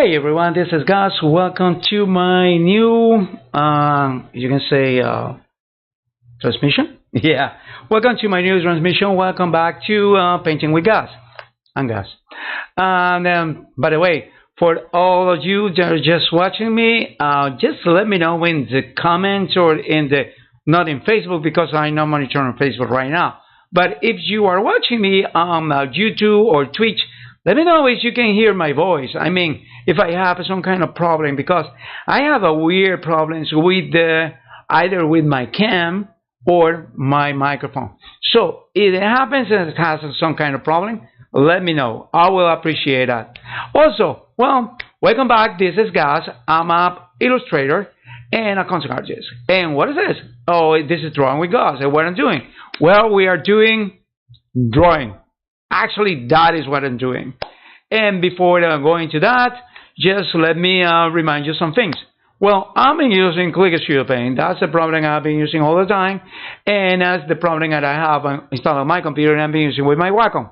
Hey everyone, this is Gus. Welcome to my new, you can say, transmission. Yeah, welcome to my new transmission. Welcome back to Painting with Gus. I'm Gus. And by the way, for all of you that are just watching me, just let me know in the comments or in the not in Facebook because I'm not monitoring Facebook right now. But if you are watching me on YouTube or Twitch, let me know if you can hear my voice. I mean, if I have some kind of problem, because I have a weird problems with either with my cam or my microphone. So if it happens and it has some kind of problem, let me know. I will appreciate that. Also, well, welcome back. This is Gus. I'm an illustrator and a concept artist. And what is this? Oh, this is Drawing with Gus. And what I'm doing? Well, we are doing drawing. Actually, that is what I'm doing. And before going to that, just let me remind you some things. Well, I'm using Studio Paint. That's the program I've been using all the time. And that's the program that I have installed on my computer and I've been using with my Wacom,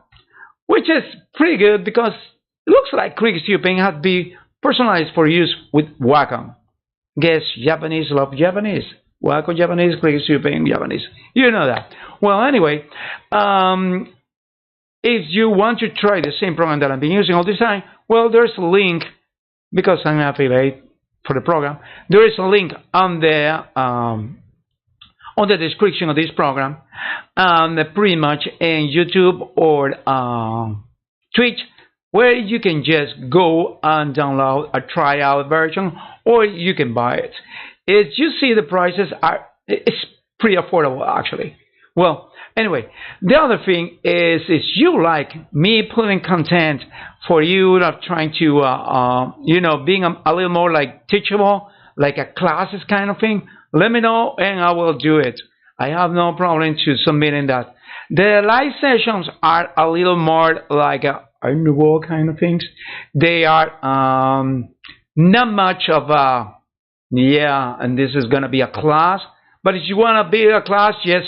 which is pretty good because it looks like Studio Paint has to be personalized for use with Wacom. Guess Japanese love Japanese. Wacom Japanese, Studio Paint Japanese. You know that. Well, anyway, if you want to try the same program that I've been using all this time, well, there's a link, because I'm an affiliate for the program. There is a link on the description of this program, pretty much in YouTube or Twitch, where you can just go and download a tryout version, or you can buy it. As you see, the prices it's pretty affordable actually. Well, anyway, the other thing is you like me putting content for you, trying to, you know, being a little more like teachable, like a classes kind of thing, let me know and I will do it. I have no problem to submitting that. The live sessions are a little more like Art Nouveau kind of things. They are not much of a, yeah, and this is going to be a class. But if you want to be a class, just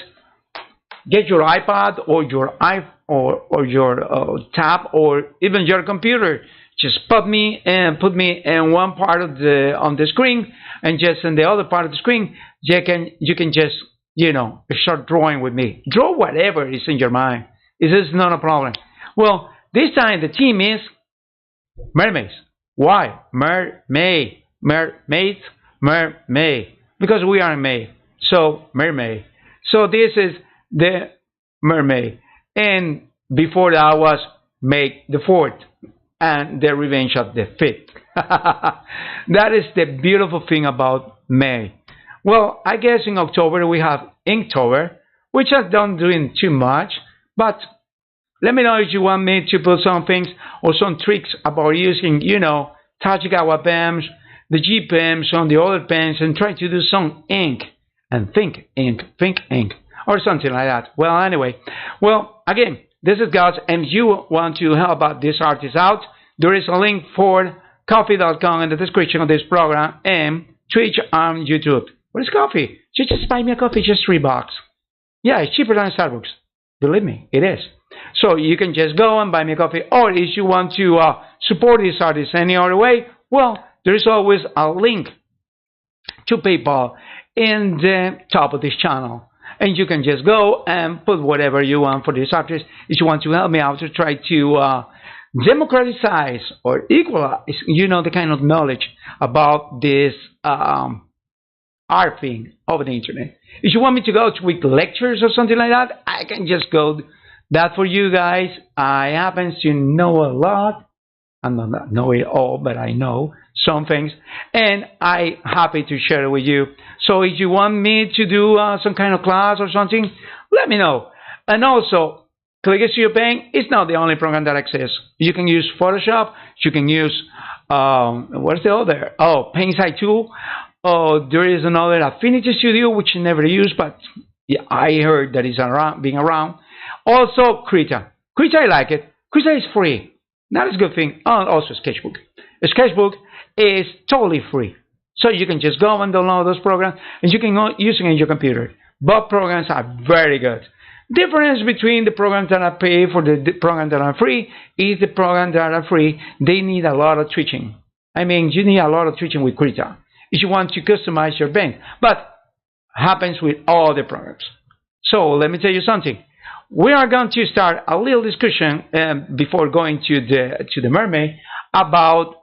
get your iPad or your or your tab or even your computer. Just put me in one part of the screen, and just in the other part of the screen, you can just, you know, start drawing with me. Draw whatever is in your mind. This is not a problem. Well, this time the theme is mermaids. Why? Mermaid. Mermaids. Mermaid. Because we are a maid. So mermaid. So this is the mermaid, and before that was May the 4th and the Revenge of the 5th. That is the beautiful thing about May. Well, I guess in October we have Inktober, which I don't doing too much, but let me know if you want me to put some things or some tricks about using, you know, Tachikawa pens, the G pens, some of the other pens, and try to do some ink and think ink, or something like that. Well, anyway, well, again, this is Gus, and if you want to help out this artist out, there is a link for coffee.com in the description of this program, and Twitch and YouTube. What is coffee? You just buy me a coffee, just $3. Yeah, it's cheaper than Starbucks. Believe me, it is. So you can just go and buy me a coffee, or if you want to support this artist any other way, well, there is always a link to PayPal in the top of this channel. And you can just go and put whatever you want for this artist. If you want to help me out to try to democratize or equalize, you know, the kind of knowledge about this art thing over the internet. If you want me to go to with lectures or something like that, I can just go that for you guys. I happen to know a lot. I don't know it all, but I know some things, and I'm happy to share it with you. So if you want me to do some kind of class or something, let me know. And also, Studio Paint is not the only program that exists. You can use Photoshop. You can use, what's the other? Oh, Paintside tool. Oh, there is another Affinity Studio, which I never use, but yeah, I heard that it's being around. Also, Krita. Krita, I like it. Krita is free. That is a good thing. Oh, also Sketchbook. Sketchbook is totally free. So you can just go and download those programs, and you can use it in your computer. Both programs are very good. Difference between the programs that I pay for the programs that are free is the programs that are free, they need a lot of tweaking. I mean, you need a lot of teaching with Krita if you want to customize your bank, but happens with all the programs. So let me tell you something. We are going to start a little discussion before going to the MERMAY about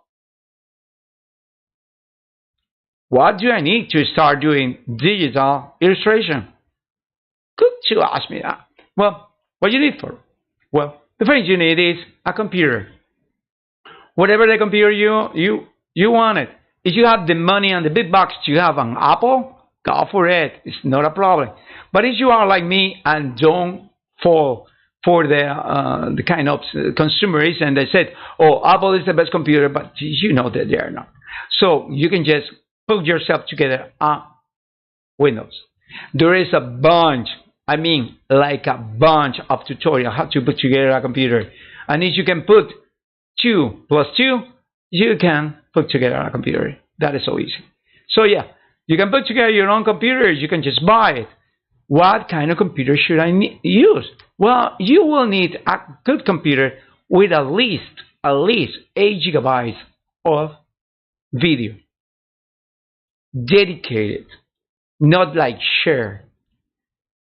what do I need to start doing digital illustration. Good to ask me that. Well, what you need for? Well, the first thing you need is a computer. Whatever the computer you want it. If you have the money and the big bucks to have an Apple, go for it. It's not a problem. But if you are like me and don't fall for the kind of consumerism, and they said, oh, Apple is the best computer, but you know that they are not. So you can just put yourself together on Windows. There is a bunch, I mean like a bunch of tutorials how to put together a computer. And if you can put 2 plus 2, you can put together a computer. That is so easy. So yeah, you can put together your own computer. You can just buy it. What kind of computer should I use? Well, you will need a good computer with at least 8 gigabytes of video. Dedicated, not like share.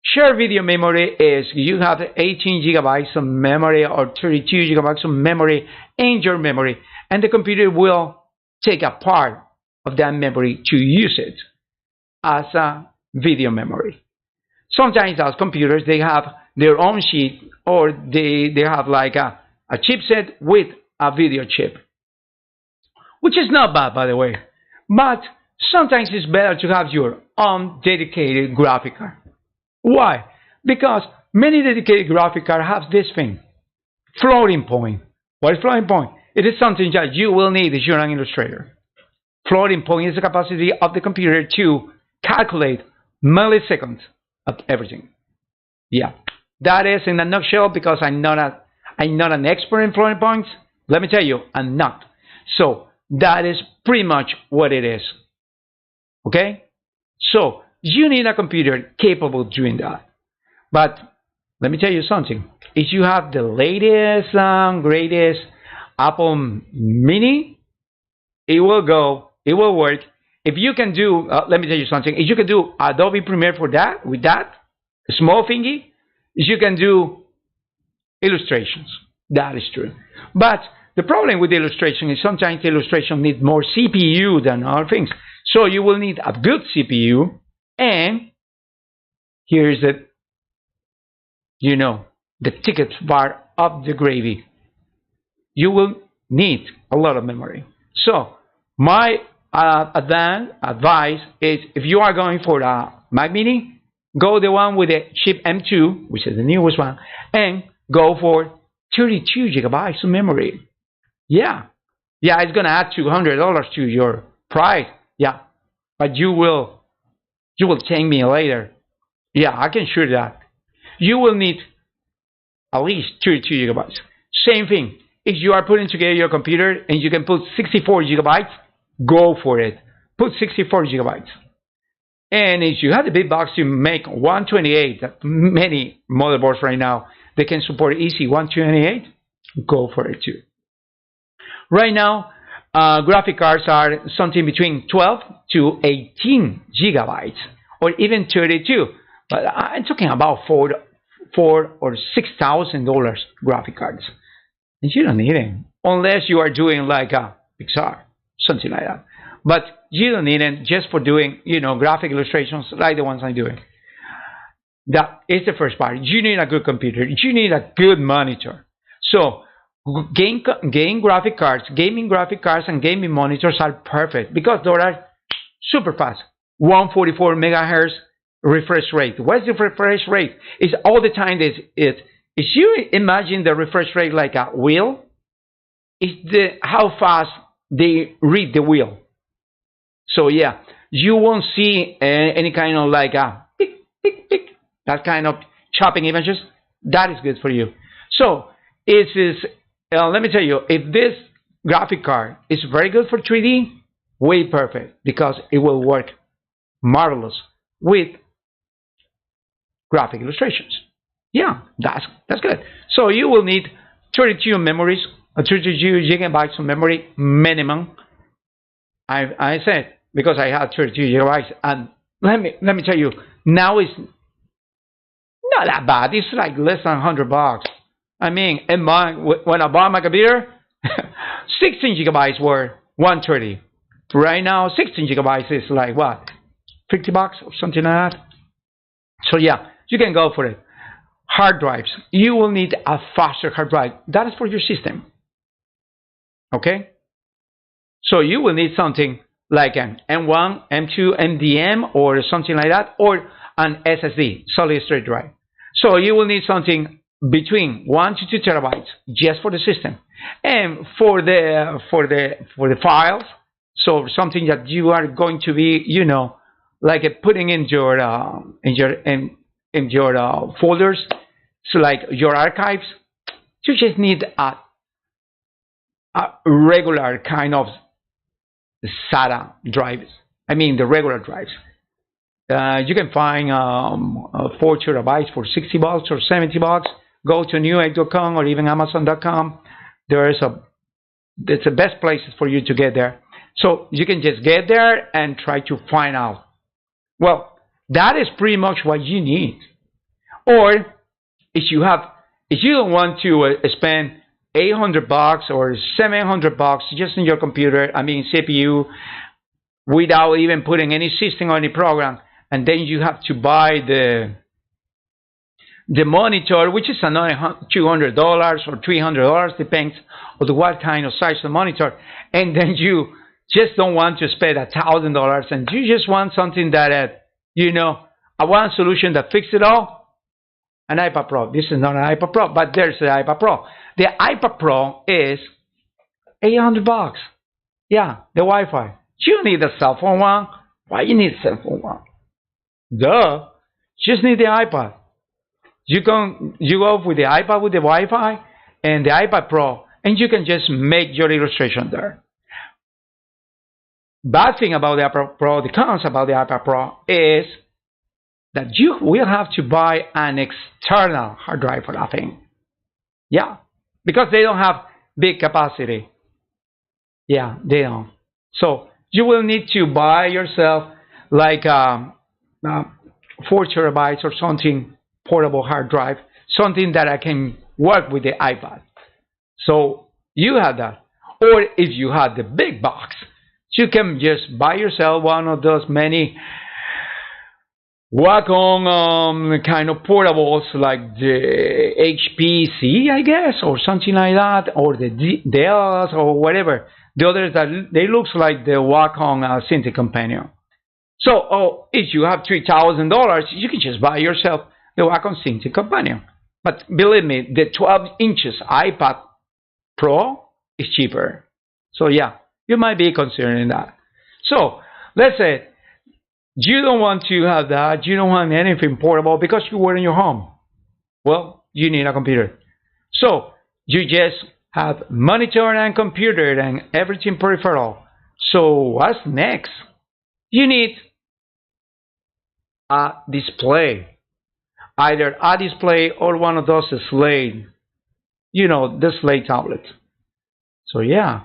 Share video memory is you have 18 gigabytes of memory or 32 gigabytes of memory in your memory, and the computer will take a part of that memory to use it as a video memory. Sometimes those computers, they have their own chip, or they have like a chipset with a video chip, which is not bad, by the way. But sometimes it's better to have your own dedicated graphic card. Why? Because many dedicated graphic cards have this thing, floating point. What is floating point? It is something that you will need if you're an illustrator. Floating point is the capacity of the computer to calculate milliseconds of everything. Yeah, that is in a nutshell, because I'm not an expert in floating points. Let me tell you, I'm not. So that is pretty much what it is. Okay? So you need a computer capable of doing that. But let me tell you something. If you have the latest, greatest Apple Mini, it will go, it will work. If you can do, let me tell you something. If you can do Adobe Premiere for that, with that small thingy, you can do illustrations. That is true. But the problem with illustration is sometimes illustration needs more CPU than other things. So you will need a good CPU. And here's the, the ticket bar of the gravy. You will need a lot of memory. So my advice is, if you are going for a Mac Mini, go the one with the chip M2, which is the newest one, and go for 32 gigabytes of memory. Yeah, it's gonna add $200 to your price. Yeah, but you will thank me later. Yeah, I can assure that. You will need at least 32 gigabytes. Same thing. If you are putting together your computer and you can put 64 gigabytes, go for it. Put 64 gigabytes. And if you have the big box to make 128, many motherboards right now, they can support easy 128, go for it too. Right now, graphic cards are something between 12 to 18 gigabytes, or even 32. But I'm talking about $4,000 or $6,000 graphic cards. And you don't need it, unless you are doing like a Pixar, something like that. But you don't need it just for doing, graphic illustrations like the ones I'm doing. That is the first part. You need a good computer. You need a good monitor. So gaming graphic cards and gaming monitors are perfect because they are super fast. 144 megahertz refresh rate. What's the refresh rate? It's all the time. If you imagine the refresh rate like a wheel, it's how fast they read the wheel. So yeah, you won't see any kind of like a tick, tick, tick, that kind of chopping images. That is good for you. So it is. Let me tell you, if this graphic card is very good for 3D, way perfect, because it will work marvelous with graphic illustrations. Yeah, that's good. So you will need 32 memories, 32 gigabytes of memory minimum. I said because I had 32 gigabytes, and let me tell you, now it's not that bad. It's like less than $100. I mean, when I bought my computer, 16 gigabytes were 130. Right now, 16 gigabytes is like what, $50 or something like that. So yeah, you can go for it. Hard drives. You will need a faster hard drive. That is for your system. Okay? So you will need something like an M1, M2, MDM, or something like that, or an SSD, solid state drive. So you will need something between 1 to 2 terabytes just for the system, and for the files. So something that you are going to be, like putting in your folders, so like your archives. You just need a regular kind of SATA drives. I mean the regular drives. You can find 4 terabytes for $60 or $70. Go to newegg.com or even amazon.com. It's the best places for you to get there. So you can just get there and try to find out. Well, that is pretty much what you need. Or if you don't want to spend $800 or $700 just in your computer, I mean CPU, without even putting any system or any program, and then you have to buy the monitor, which is another $200 or $300, depends on what kind of size of the monitor, and then you just don't want to spend $1,000, and you just want something that I want a solution that fixes it all. An iPad Pro. This is not an iPad Pro, but there's the iPad Pro. The iPad Pro is $800. Yeah, the Wi-Fi. You need a cell phone one. Why you need a cell phone one? Duh. Just need the iPad. You go with the iPad with the Wi-Fi and the iPad Pro, and you can just make your illustration there. Bad thing about the iPad Pro, the cons about the iPad Pro is that you will have to buy an external hard drive for that thing. Yeah, because they don't have big capacity. Yeah, they don't. So you will need to buy yourself like 4 terabytes or something, portable hard drive, something that I can work with the iPad. So you have that. Or if you have the big box, you can just buy yourself one of those many Wacom kind of portables, like the HPC, I guess, or something like that, or the Dells or whatever. The others that they looks like the Wacom Cintiq Companion. So, if you have $3,000, you can just buy yourself the Wacom Cintiq Companion. But believe me, the 12 inches iPad Pro is cheaper. So yeah, you might be considering that. So let's say you don't want to have that. You don't want anything portable because you were in your home. Well, you need a computer. So you just have monitor and computer and everything peripheral. So what's next? You need a display. Either a display or one of those Slate, the Slate tablet. So yeah.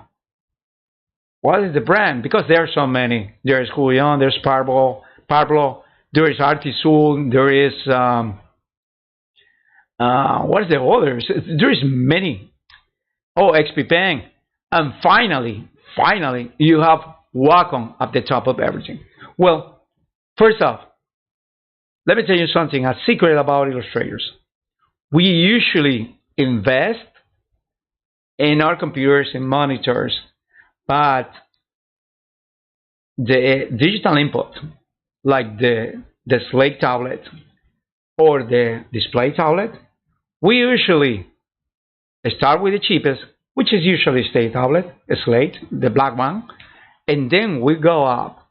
What is the brand? Because there are so many. There's Huion, there's Pablo, there is Artisul, there is what is the others? There is many. Oh, XP Pen, and finally, you have Wacom at the top of everything. Well, first off, let me tell you something. A secret about illustrators. We usually invest in our computers and monitors, but the digital input, like the Slate tablet or the display tablet, we usually start with the cheapest, which is usually Slate tablet, Slate, the black one, and then we go up.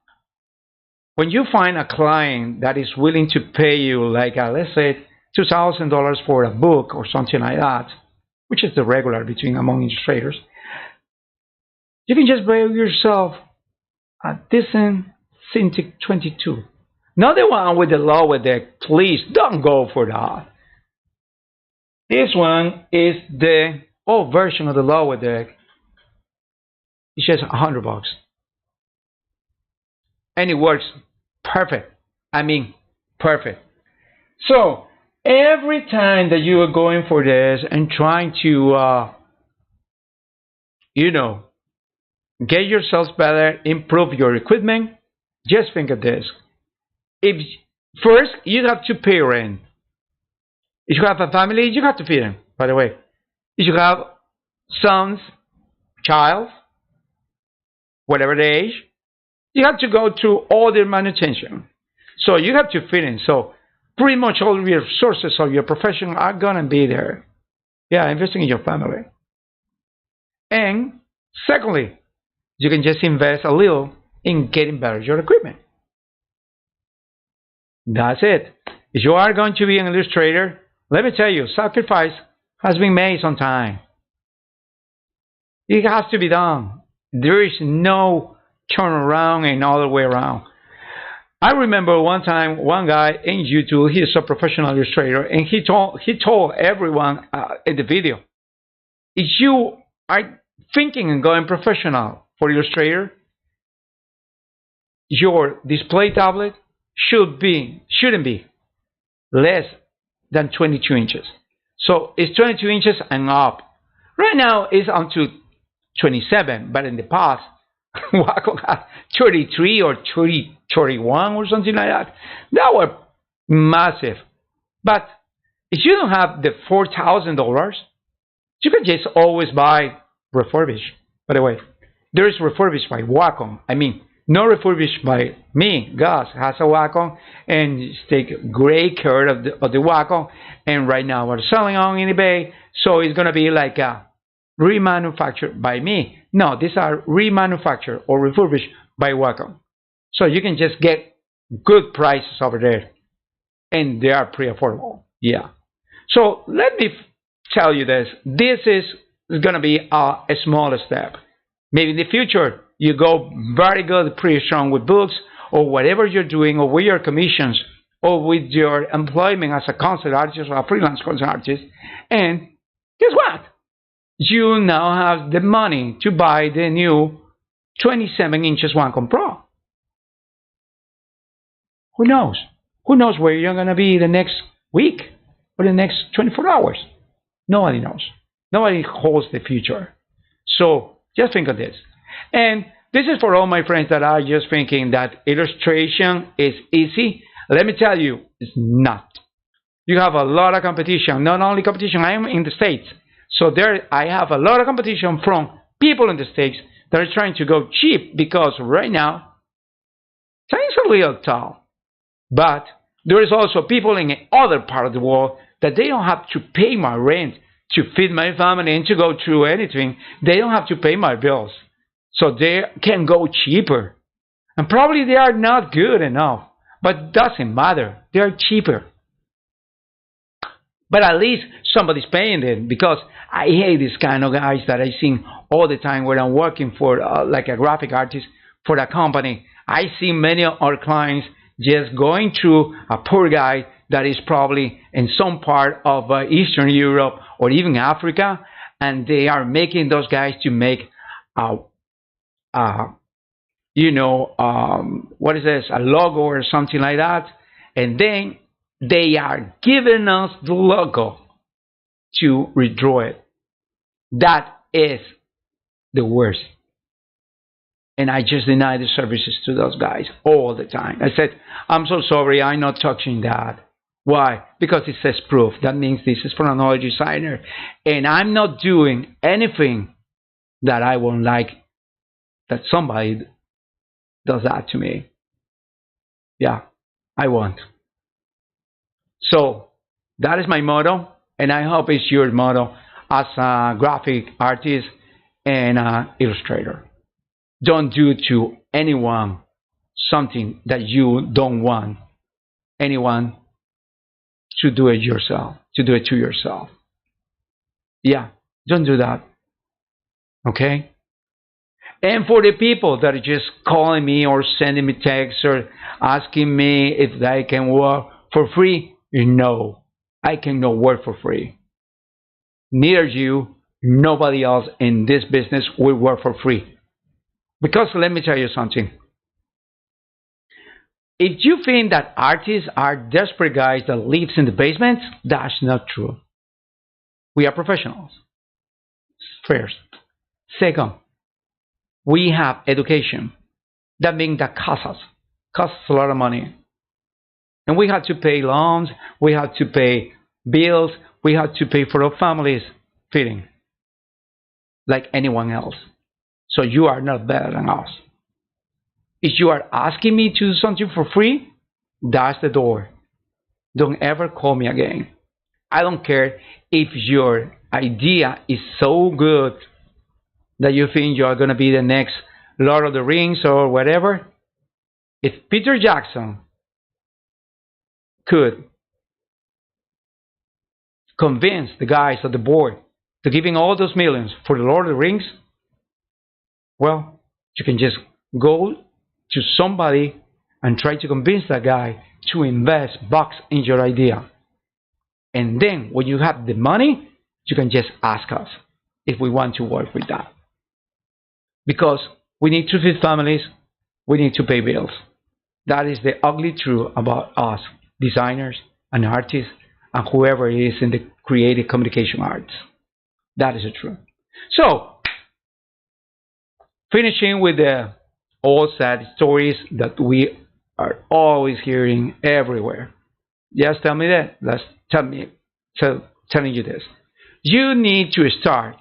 When you find a client that is willing to pay you, like let's say $2,000 for a book or something like that, which is the regular among illustrators, you can just buy yourself a decent Cintiq 22. Not the one with the lower deck. Please don't go for that. This one is the old version of the lower deck. It's just $100. and it works perfect. I mean, perfect. So every time that you are going for this and trying to, you know, get yourselves better, improve your equipment, just think of this. If first you have to pay rent. If you have a family, you have to feed them. By the way, if you have sons, child, whatever the age, you have to go through all their manutention. So you have to feed them. So pretty much all of your resources of your profession are gonna be there. Yeah, investing in your family. And secondly, you can just invest a little in getting better your equipment. That's it. If you are going to be an illustrator, let me tell you, sacrifice has been made sometime. It has to be done. There is no turn around and all the way around. I remember one time, one guy in YouTube, he's a professional illustrator, and he told everyone in the video, if you are thinking of going professional for illustrator, your display tablet shouldn't be less than 22 inches. So it's 22 inches and up. Right now it's on to 27, but in the past, Wacom had 33 or 31 or something like that. That were massive. But if you don't have the $4,000, you can just always buy refurbished. By the way, there is refurbished by Wacom. I mean, not refurbished by me. Gus has a Wacom and take great care of the Wacom. And right now we're selling on eBay, so it's gonna be like a remanufactured by me. No, these are remanufactured or refurbished by Wacom. So you can just get good prices over there, and they are pretty affordable. Yeah. So let me tell you this. This is gonna be a small step. Maybe in the future you go very good, pretty strong with books or whatever you're doing, or with your commissions, or with your employment as a concert artist or a freelance concert artist. And guess what? You now have the money to buy the new 27 inches Wacom Pro. Who knows? Who knows where you're going to be the next week or the next 24 hours? Nobody knows. Nobody holds the future. So just think of this. And this is for all my friends that are just thinking that illustration is easy. Let me tell you, it's not. You have a lot of competition. Not only competition, I am in the States. So there I have a lot of competition from people in the States that are trying to go cheap, because right now, things are a little tough. But there is also people in other part of the world that they don't have to pay my rent to feed my family and to go through anything. They don't have to pay my bills. So they can go cheaper. And probably they are not good enough. But it doesn't matter. They are cheaper. But at least somebody's paying them, because I hate this kind of guys that I see all the time when I'm working for like a graphic artist for a company. I see many of our clients just going through a poor guy that is probably in some part of Eastern Europe or even Africa, and they are making those guys to make what is this, a logo or something like that, and then they are giving us the logo to redraw it. That is the worst. And I just deny the services to those guys all the time. I said, I'm so sorry, I'm not touching that. Why? Because it says proof. That means this is for another designer. And I'm not doing anything that I won't like that somebody does that to me. Yeah, I won't. So that is my motto, and I hope it's your motto as a graphic artist and illustrator. Don't do to anyone something that you don't want anyone to do it yourself, to do it to yourself. Yeah, don't do that. Okay? And for the people that are just calling me or sending me texts or asking me if they can work for free, no, I cannot work for free. Neither you, nobody else in this business will work for free. Because let me tell you something. If you think that artists are desperate guys that lives in the basements, that's not true. We are professionals. First. Second, we have education. That means that costs a lot of money. And we have to pay loans, we have to pay bills, we have to pay for our families feeding like anyone else. So you are not better than us. If you are asking me to do something for free, that's the door. Don't ever call me again. I don't care if your idea is so good that you think you are going to be the next Lord of the Rings or whatever. If Peter Jackson could convince the guys at the board to giving all those millions for the Lord of the Rings, well, you can just go to somebody and try to convince that guy to invest bucks in your idea. And then when you have the money, you can just ask us if we want to work with that. Because we need to feed families, we need to pay bills. That is the ugly truth about us, designers and artists and whoever is in the creative communication arts. That is the truth. So, finishing with the old sad stories that we are always hearing everywhere. Just tell me that. Let's tell me. So, telling you this. You need to start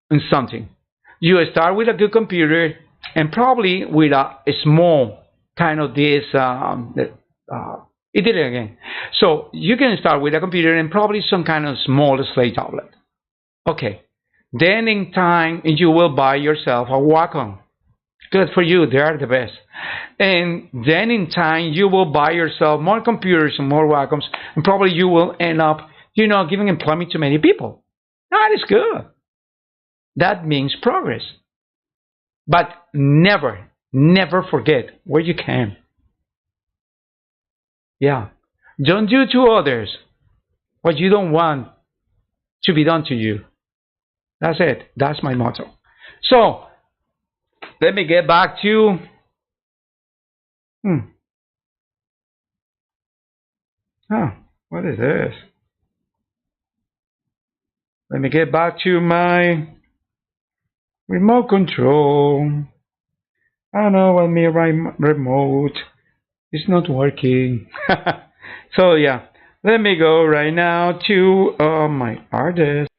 in something. You start with a good computer and probably with a small kind of this. It did it again. So you can start with a computer and probably some kind of small display tablet. Okay. Then in time you will buy yourself a Wacom. Good for you, they are the best. And then in time you will buy yourself more computers and more Wacoms, and probably you will end up, giving employment to many people. That is good. That means progress. But never, never forget where you came. Yeah. Don't do to others what you don't want to be done to you. That's it. That's my motto. So, let me get back to. Hmm. Oh, what is this? Let me get back to my remote control. I don't know what my remote is not working. So yeah, let me go right now to my artist.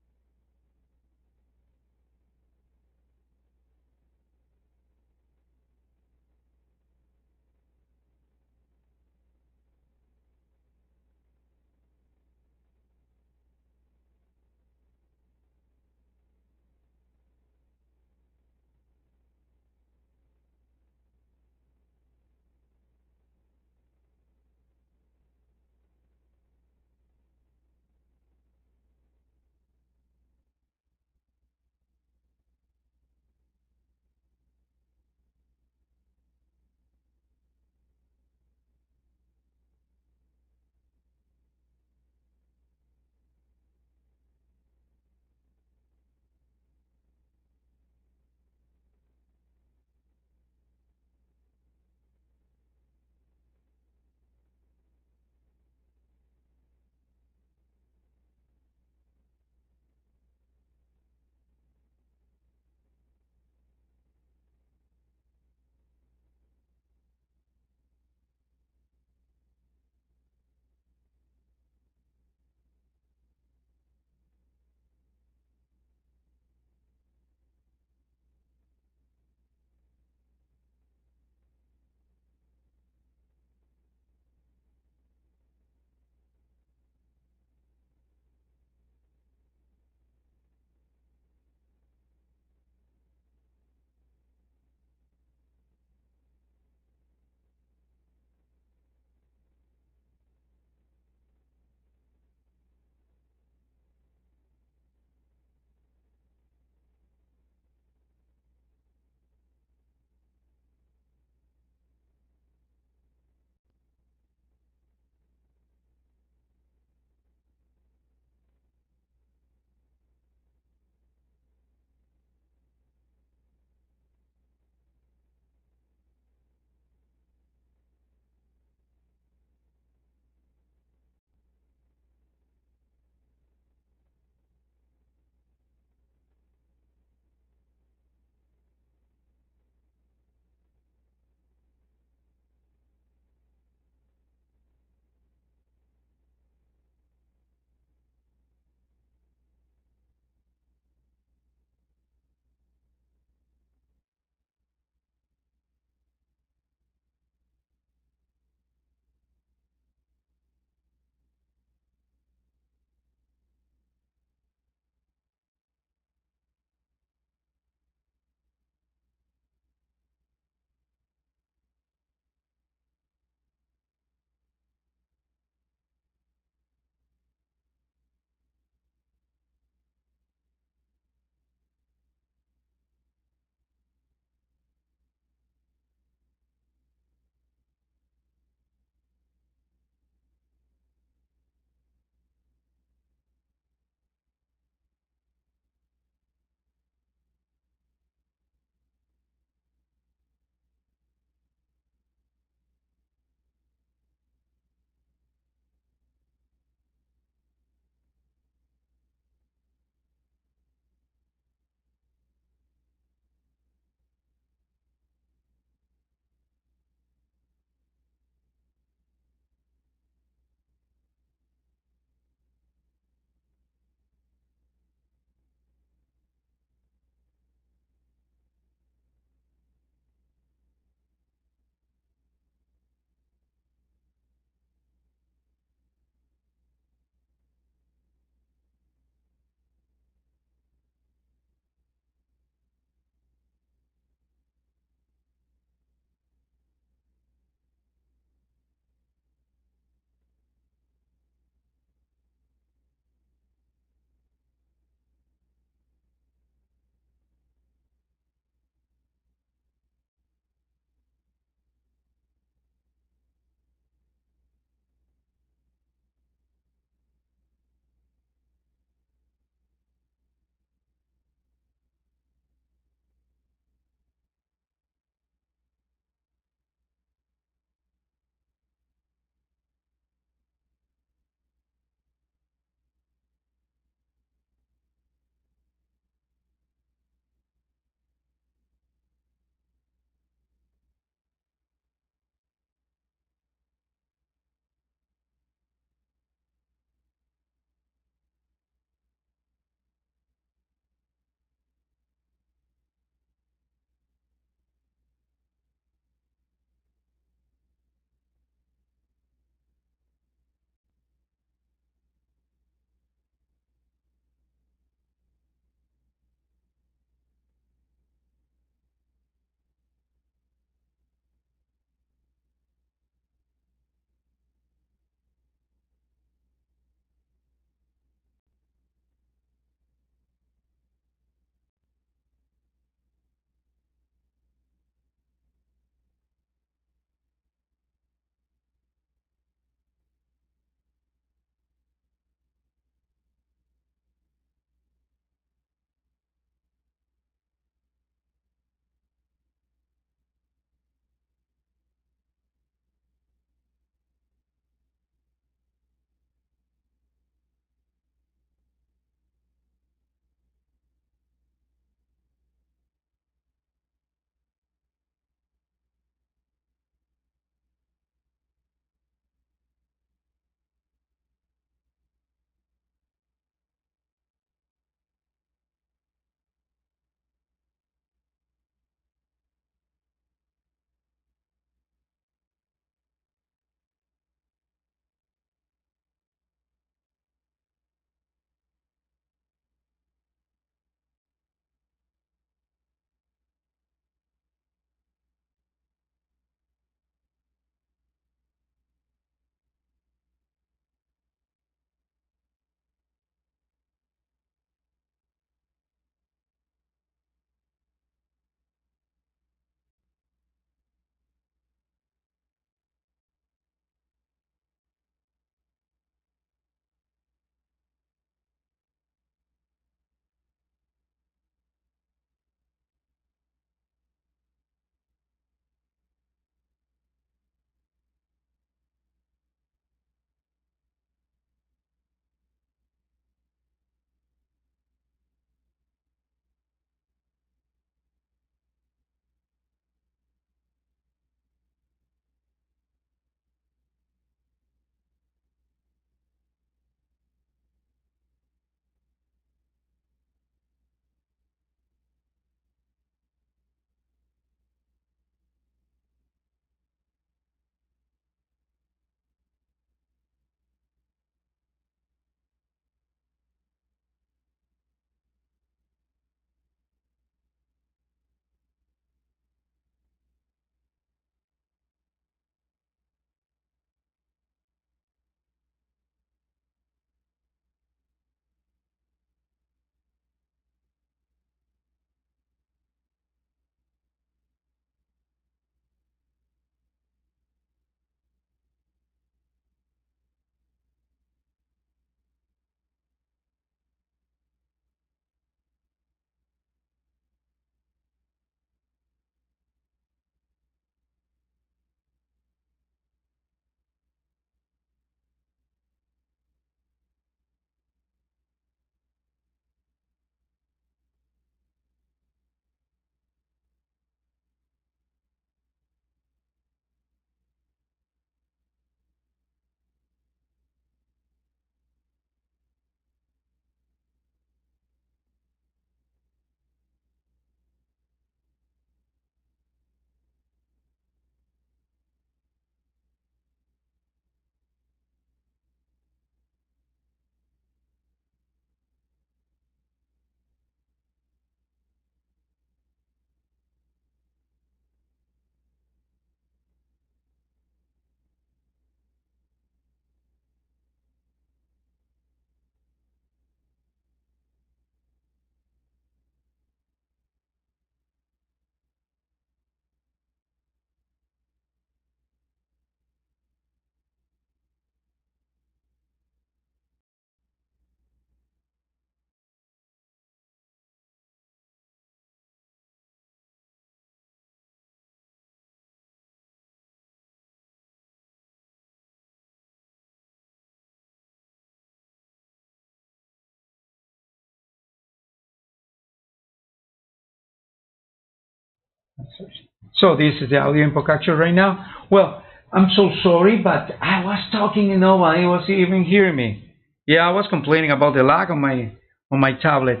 So this is the audio input capture right now. Well, I'm so sorry, but I was talking and nobody was even hearing me. Yeah, I was complaining about the lag on my tablet.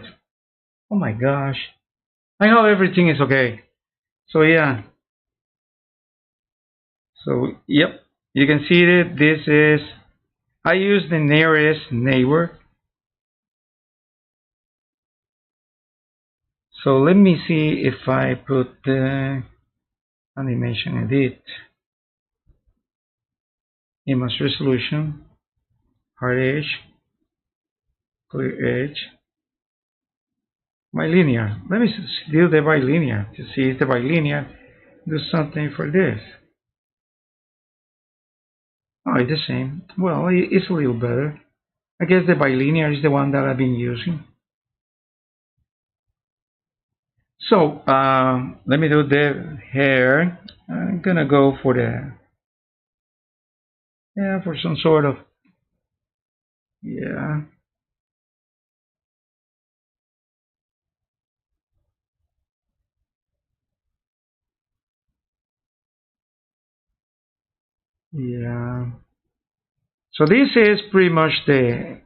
Oh my gosh. I hope everything is okay. So yeah. So yep, you can see that this is, I use the nearest neighbor. So let me see if I put the animation edit, image resolution, hard edge, clear edge, bilinear. Let me do the bilinear to see if the bilinear do something for this. Oh, it's the same. Well, it's a little better. I guess the bilinear is the one that I've been using. So let me do the hair. I'm gonna go for the, yeah, for some sort of, yeah, yeah. So this is pretty much the,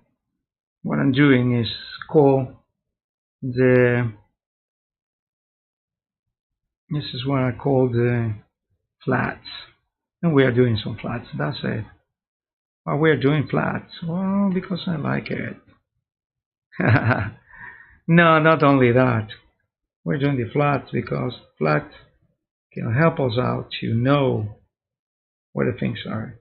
what I'm doing is called the, this is what I call the flats. And we are doing some flats, that's it. Why we are doing flats? Well, because I like it. No, not only that. We're doing the flats because flats can help us out to know where the things are.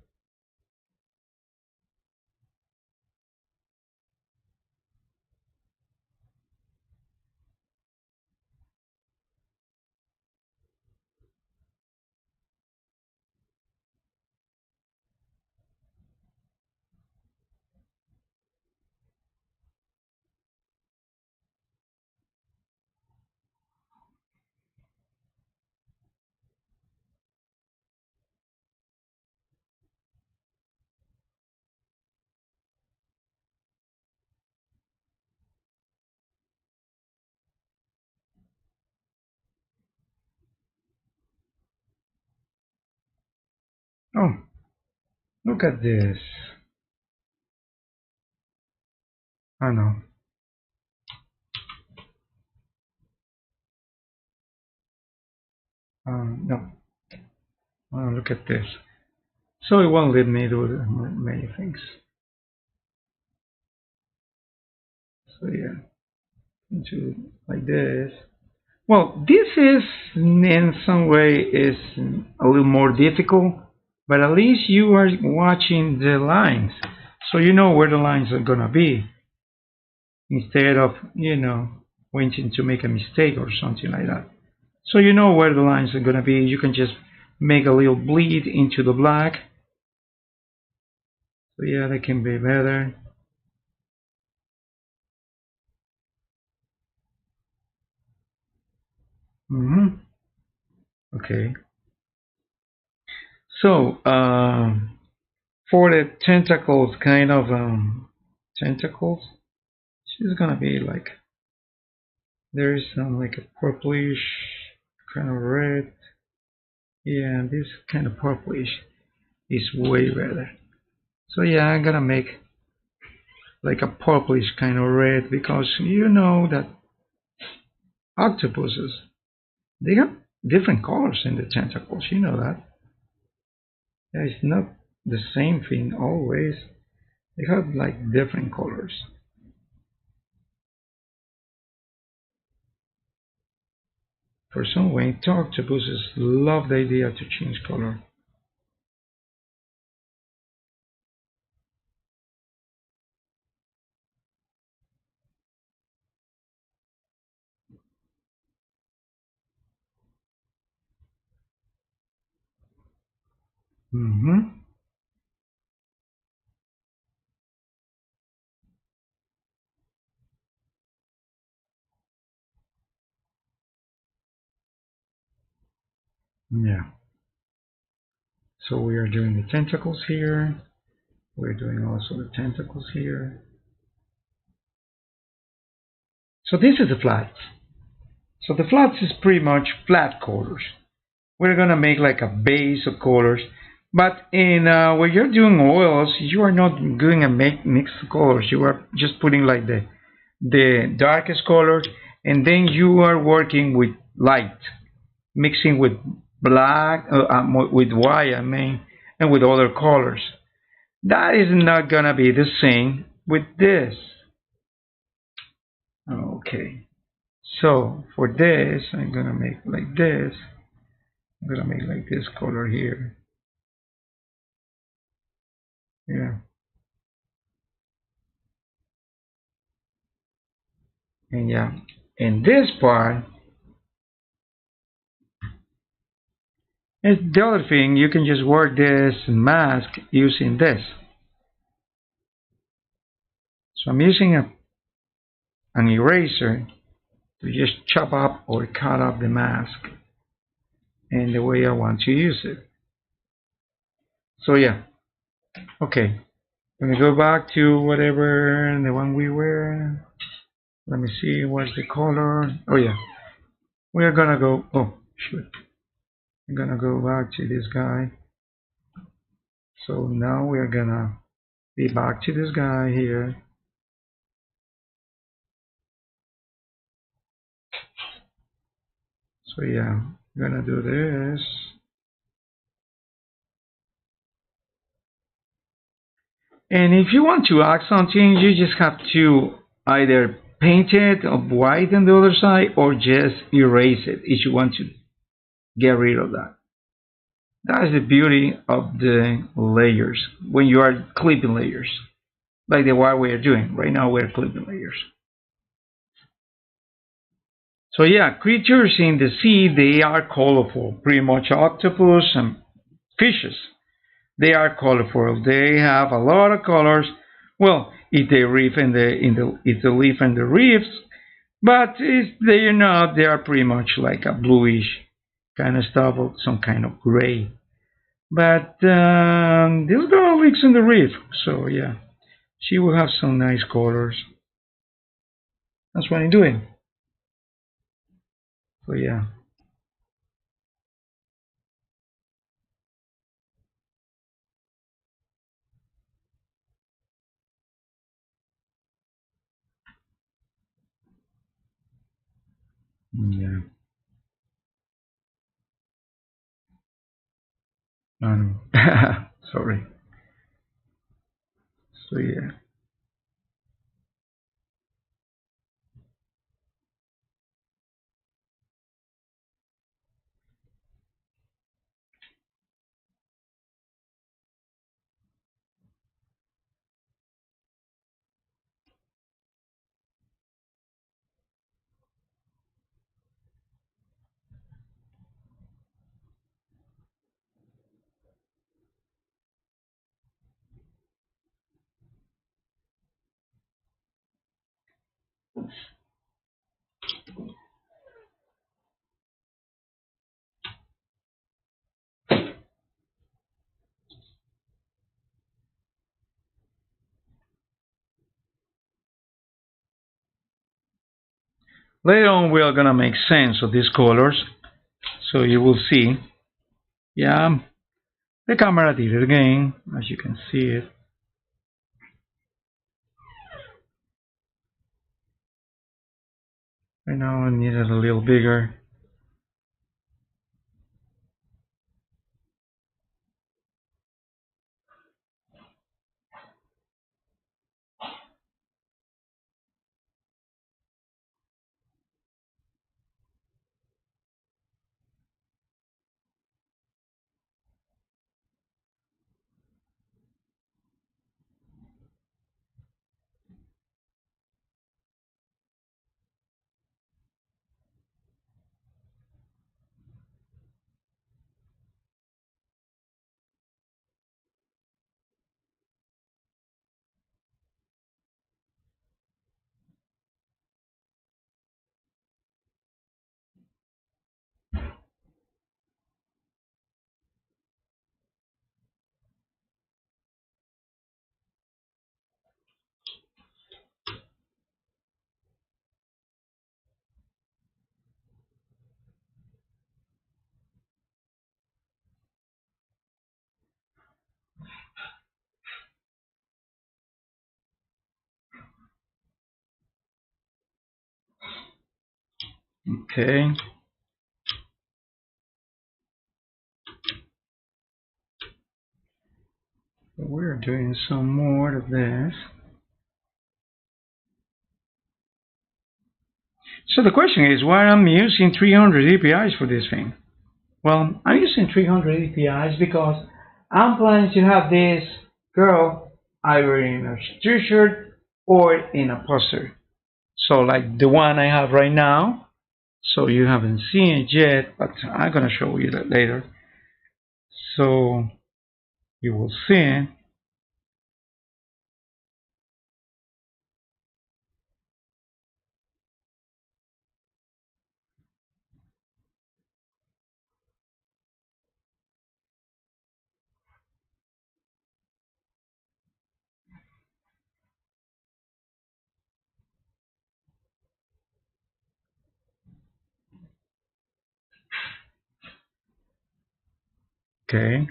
Oh, look at this. I know. No. Look at this. So it won't let me do many things. So yeah, into like this. Well, this is in some way is a little more difficult, but at least you are watching the lines, so you know where the lines are gonna be, instead of, you know, waiting to make a mistake or something like that. So you know where the lines are gonna be. You can just make a little bleed into the black. So yeah, that can be better. Okay. So for the tentacles, kind of tentacles, she's gonna be like, there's some like a purplish kind of red. Yeah, this kind of purplish is way better. So yeah, I'm gonna make like a purplish kind of red, because you know that octopuses, they have different colors in the tentacles. You know that. Yeah, it's not the same thing always. They have like different colors. For some way, octopuses love the idea to change color. Yeah. So we are doing the tentacles here. We're doing also the tentacles here. So this is the flat. So the flats is pretty much flat colors. We're gonna make like a base of colors, but in when you're doing oils, you are not doing a mixed colors. You are just putting like the darkest colors, and then you are working with light, mixing with black, with white, I mean, and with other colors. That is not gonna be the same with this. Okay, so for this, I'm gonna make like this. I'm gonna make like this color here. Yeah, and yeah, and this part is the other thing. You can just work this mask using this. So I'm using an eraser to just chop up or cut up the mask and the way I want to use it. So yeah, okay. Let me go back to whatever the one we were. Let me see what's the color. Oh yeah, we are gonna go. Oh shoot, I'm gonna go back to this guy. So now we are gonna be back to this guy here. So yeah, I'm gonna do this. And if you want to add something, you just have to either paint it of white on the other side or just erase it if you want to get rid of that. That is the beauty of the layers when you are clipping layers, like the what we are doing. Right now we're clipping layers. So yeah, creatures in the sea, they are colorful. Pretty much octopus and fishes. They are colorful. They have a lot of colors. Well, if they live if they live in the reefs, but if they're not, they are pretty much like a bluish kind of stuff or some kind of gray. But this girl lives in the reef, so yeah, she will have some nice colors. That's what I'm doing. So yeah, yeah. Sorry. So yeah. Later on, we are gonna make sense of these colors, so you will see. Yeah, the camera did it again, as you can see it. Right now, I need it a little bigger. Okay. So we're doing some more of this. So the question is why I'm using 300 APIs for this thing. Well, I'm using 300 APIs because I'm planning to have this girl either in a t-shirt or in a poster. So like the one I have right now. So you haven't seen it yet, but I'm gonna show you that later. So you will see it. Okay.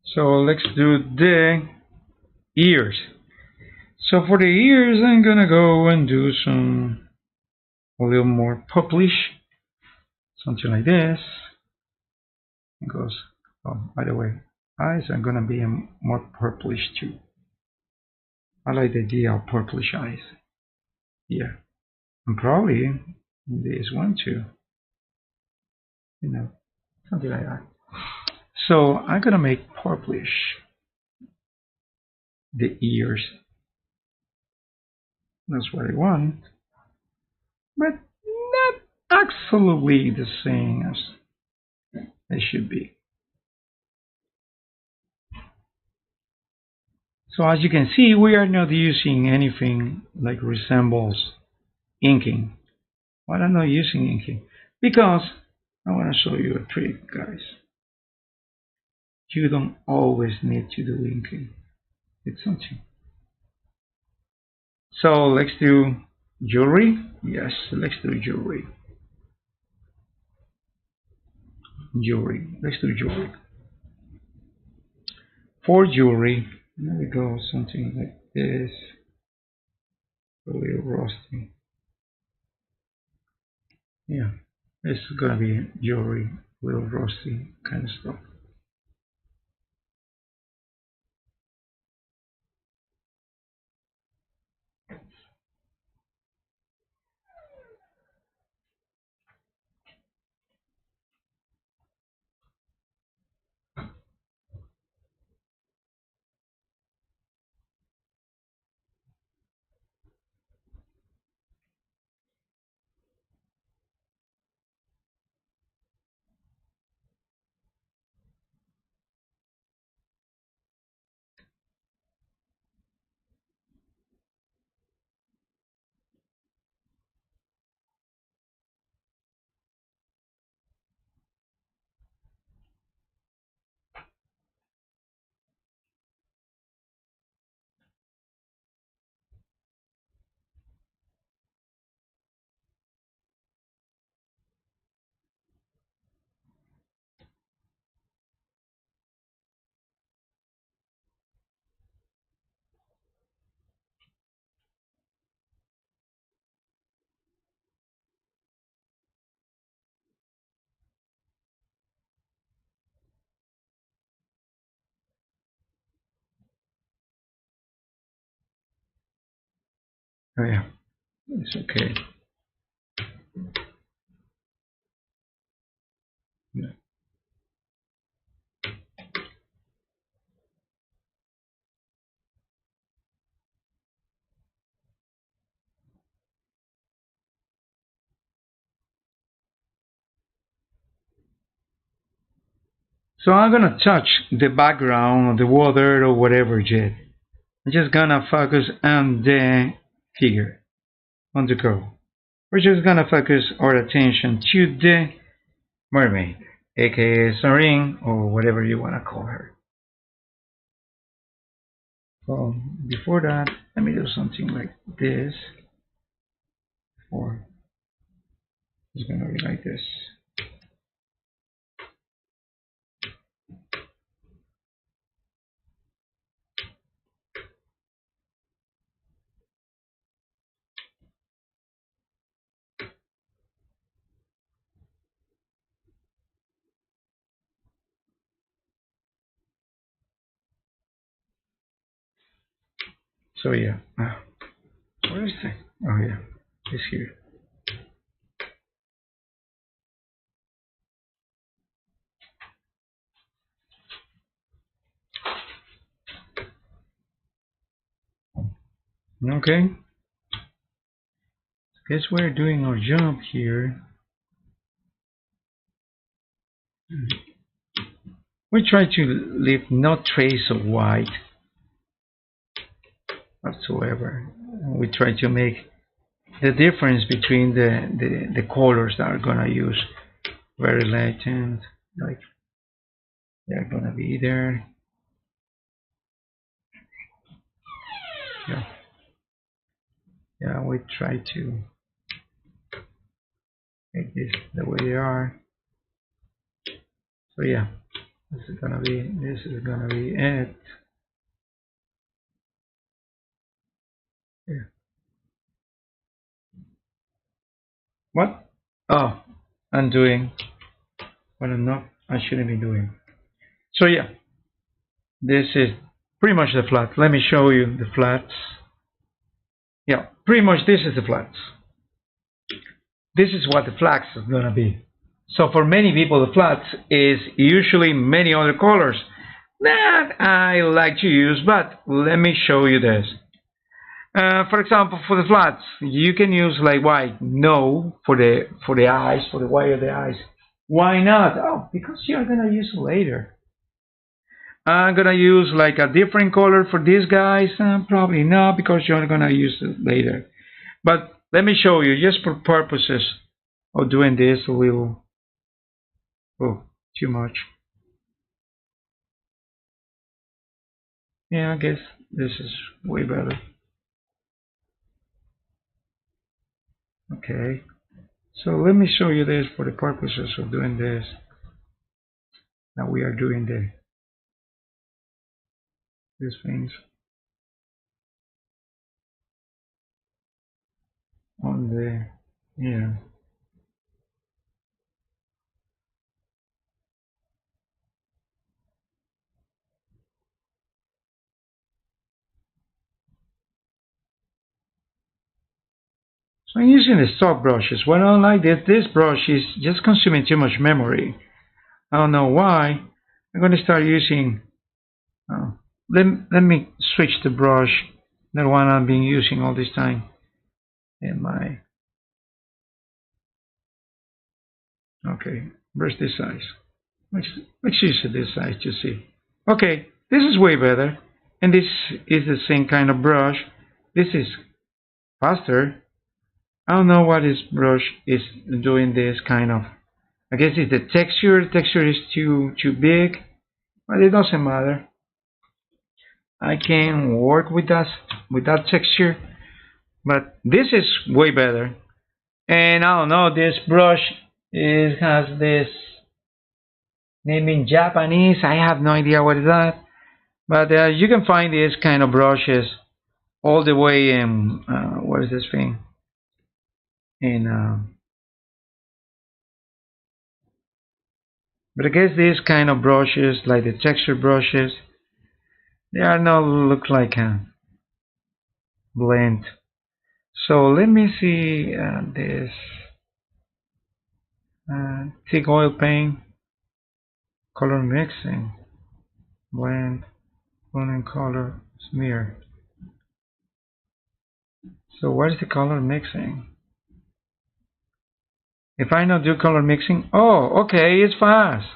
So let's do the ears. So for the ears, I'm gonna go and do some a little more purplish, something like this. It goes. Oh, by the way, eyes are gonna be more purplish too. I like the idea of purplish eyes. Yeah, and probably this one too. You know, something like that. So I'm gonna make purplish the ears. That's what I want, but not absolutely the same as it should be. So as you can see, we are not using anything like resembles inking. Why am I not using inking? Because I want to show you a trick, guys. You don't always need to do inking. It's something. So let's do jewelry. Yes, let's do jewelry. Jewelry. Let's do jewelry. For jewelry, there we go. Something like this. A little rusty. Yeah, it's gonna be jewelry, a little rusty kind of stuff. Oh yeah, it's okay. Yeah. So I'm gonna touch the background or the water or whatever jet. I'm just gonna focus on the figure, on the girl. We're just gonna focus our attention to the mermaid, aka Serene or whatever you wanna call her. So before that, let me do something like this. Or it's gonna be like this. So yeah, where is it? Oh yeah, it's here. Okay, guess we're doing our job here. We try to leave no trace of white whatsoever. We try to make the difference between the colors that are gonna use very latent, like they're gonna be there. Yeah, yeah. We try to make this the way they are. So yeah, this is gonna be it. Yeah. What? Oh, I'm doing what I'm not. I shouldn't be doing. So yeah, this is pretty much the flat. Let me show you the flats. Yeah, pretty much this is the flats. This is what the flags is gonna be. So for many people, the flats is usually many other colors that I like to use, but let me show you this. For example, for the flats, you can use like white. No, for the eyes, for the white of the eyes. Why not? Oh, because you're gonna use it later. I'm gonna use like a different color for these guys. Probably not, because you're gonna use it later. But let me show you, just for purposes of doing this a little. Oh, too much. Yeah, I guess this is way better. Okay, so let me show you this for the purposes of doing this. Now we are doing these things on the, yeah. So I'm using the stock brushes. What I don't like this brush is just consuming too much memory. I don't know why. I'm going to start using, let me switch the brush, the one I've been using all this time in my, okay, where's this size? Let's use this size to see. Okay, this is way better, and this is the same kind of brush. This is faster. I don't know what this brush is doing. This kind of, I guess it's the texture. The texture is too big, but it doesn't matter. I can work with that texture, but this is way better. And I don't know, this brush has this name in Japanese. I have no idea what is that, but you can find these kind of brushes all the way in what is this thing in but I guess these kind of brushes, like the texture brushes, they are not look like a blend. So let me see this thick oil paint, color mixing, blend, and color smear. So what is the color mixing? If I not do color mixing, oh, okay, it's fast.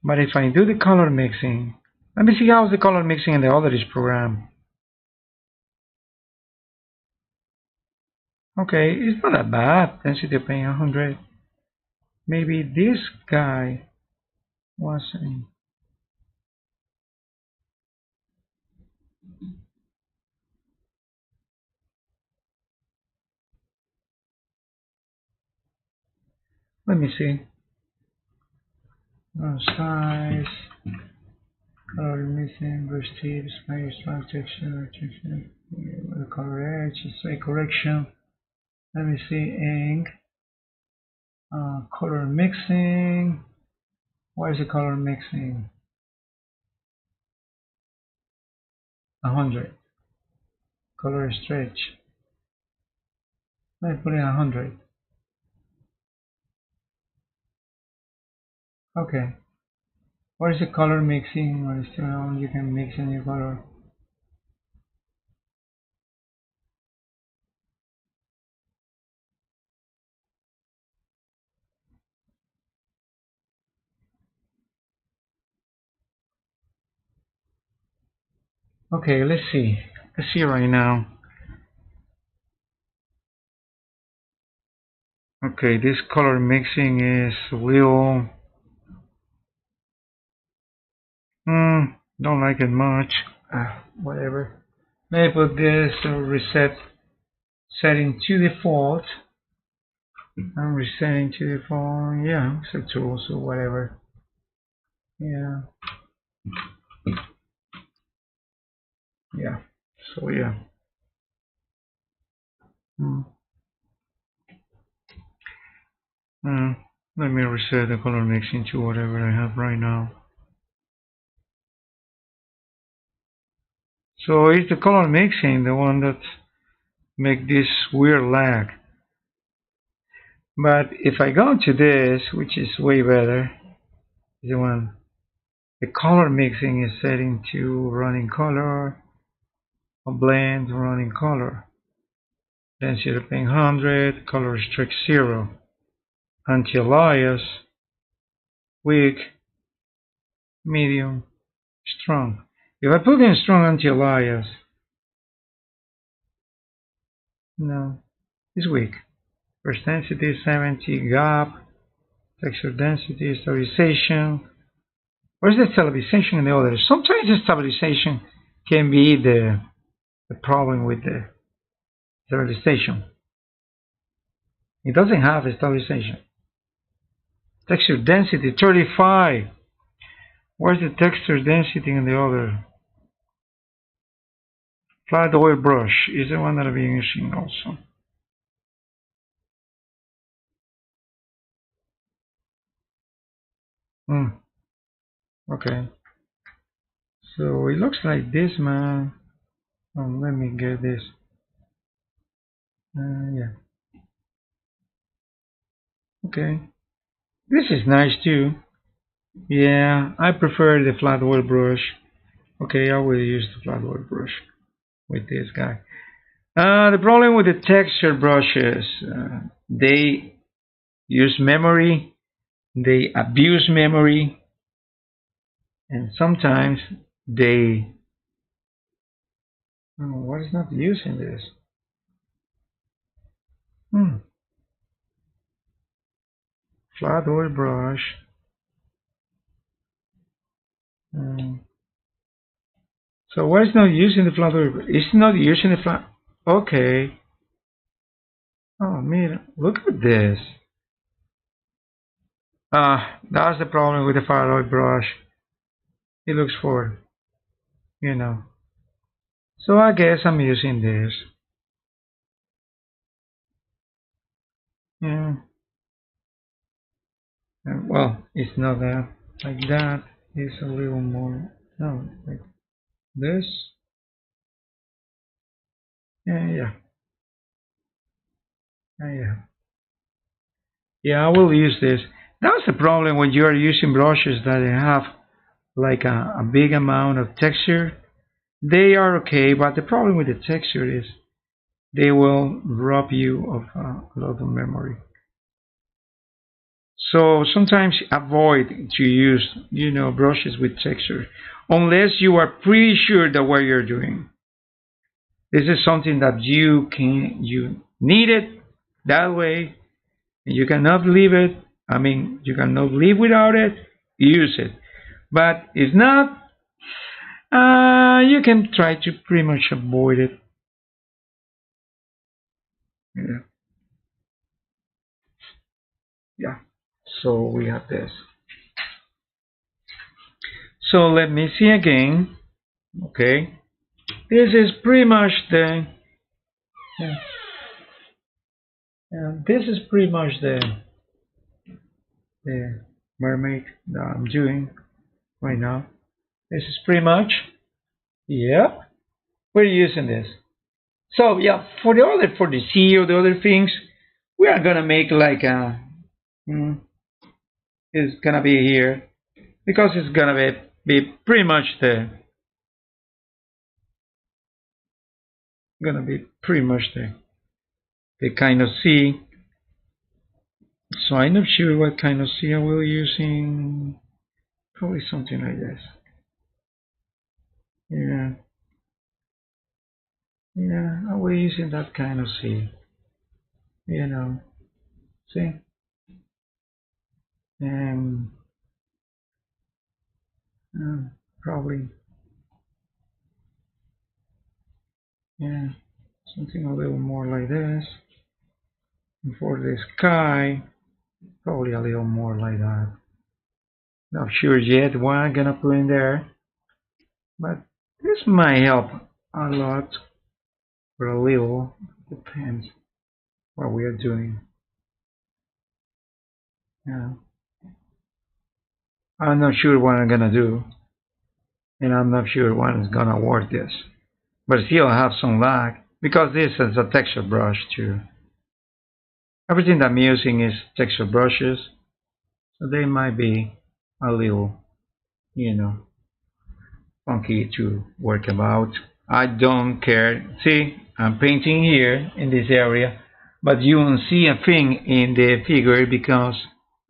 But if I do the color mixing, let me see how's the color mixing in the other program. Okay, it's not that bad. Density of paint 100. Maybe this guy wasn't. Let me see. Size, color missing, brush tips, space, black texture, the color edge, straight correction. Let me see, ink, color mixing. What is the color mixing? 100. Color stretch. Let me put in 100. Okay. What is the color mixing? What is the, you can mix a new color. Okay, let's see. Let's see right now. Okay, this color mixing is will. Don't like it much. Whatever. Let me put this reset setting to default. I'm resetting to default. Yeah, set tools or whatever. Yeah. Yeah. So yeah. Let me reset the color mixing to whatever I have right now. So it's the color mixing, the one that make this weird lag. But if I go to this, which is way better, the one, the color mixing is setting to running color, a blend running color, density of ping 100, color strict 0, anti-alias, weak, medium, strong. If I put in strong anti-alias, no, it's weak. First density 70, gap, texture density, stabilization. Where's the stabilization in the other? Sometimes the stabilization can be the problem with the stabilization. It doesn't have a stabilization. Texture density 35. Where's the texture density in the other? Flat oil brush is the one that I've been using also. Okay. So it looks like this, man. Oh, let me get this. Yeah. Okay. This is nice too. Yeah, I prefer the flat oil brush. Okay, I will use the flat oil brush with this guy. The problem with the texture brushes, they use memory, they abuse memory, and sometimes they. Oh, what is not using this? Flat oil brush. So why is not using the flat oil? It's not using the flat. Okay. Oh man, look at this. That's the problem with the flat oil brush. It looks for, you know. So I guess I'm using this. Yeah. Well, it's not that like that. It's a little more. No, like this. Yeah. Yeah, I will use this. That's the problem when you are using brushes that have like a big amount of texture. They are okay, but the problem with the texture is they will rob you of a lot of memory. So sometimes avoid to use, brushes with texture unless you are pretty sure that what you're doing. This is something that you need it that way. You cannot leave it. I mean, you cannot live without it. Use it. But if not, you can try to pretty much avoid it. Yeah. So we have this. So let me see again. Okay. This is pretty much the. This is pretty much the mermaid that I'm doing right now. This is pretty much. Yep. we're using this. So yeah, for the C or the other things, we are gonna make like a it's gonna be here because it's gonna be pretty much the kind of C. So I'm not sure what kind of C I will using. Probably something like this. Yeah, yeah, I will using that kind of C. You know, see, and probably yeah, something a little more like this. And for the sky, probably a little more like that. Not sure yet what I'm gonna put in there, but this might help a lot or a little. Depends what we are doing. Yeah, I'm not sure what I'm gonna do, and I'm not sure when it's gonna work this. But still, I have some lag because this is a texture brush too. Everything that I'm using is texture brushes, so they might be a little, you know, funky to work about. I don't care. See, I'm painting here in this area, but you won't see a thing in the figure because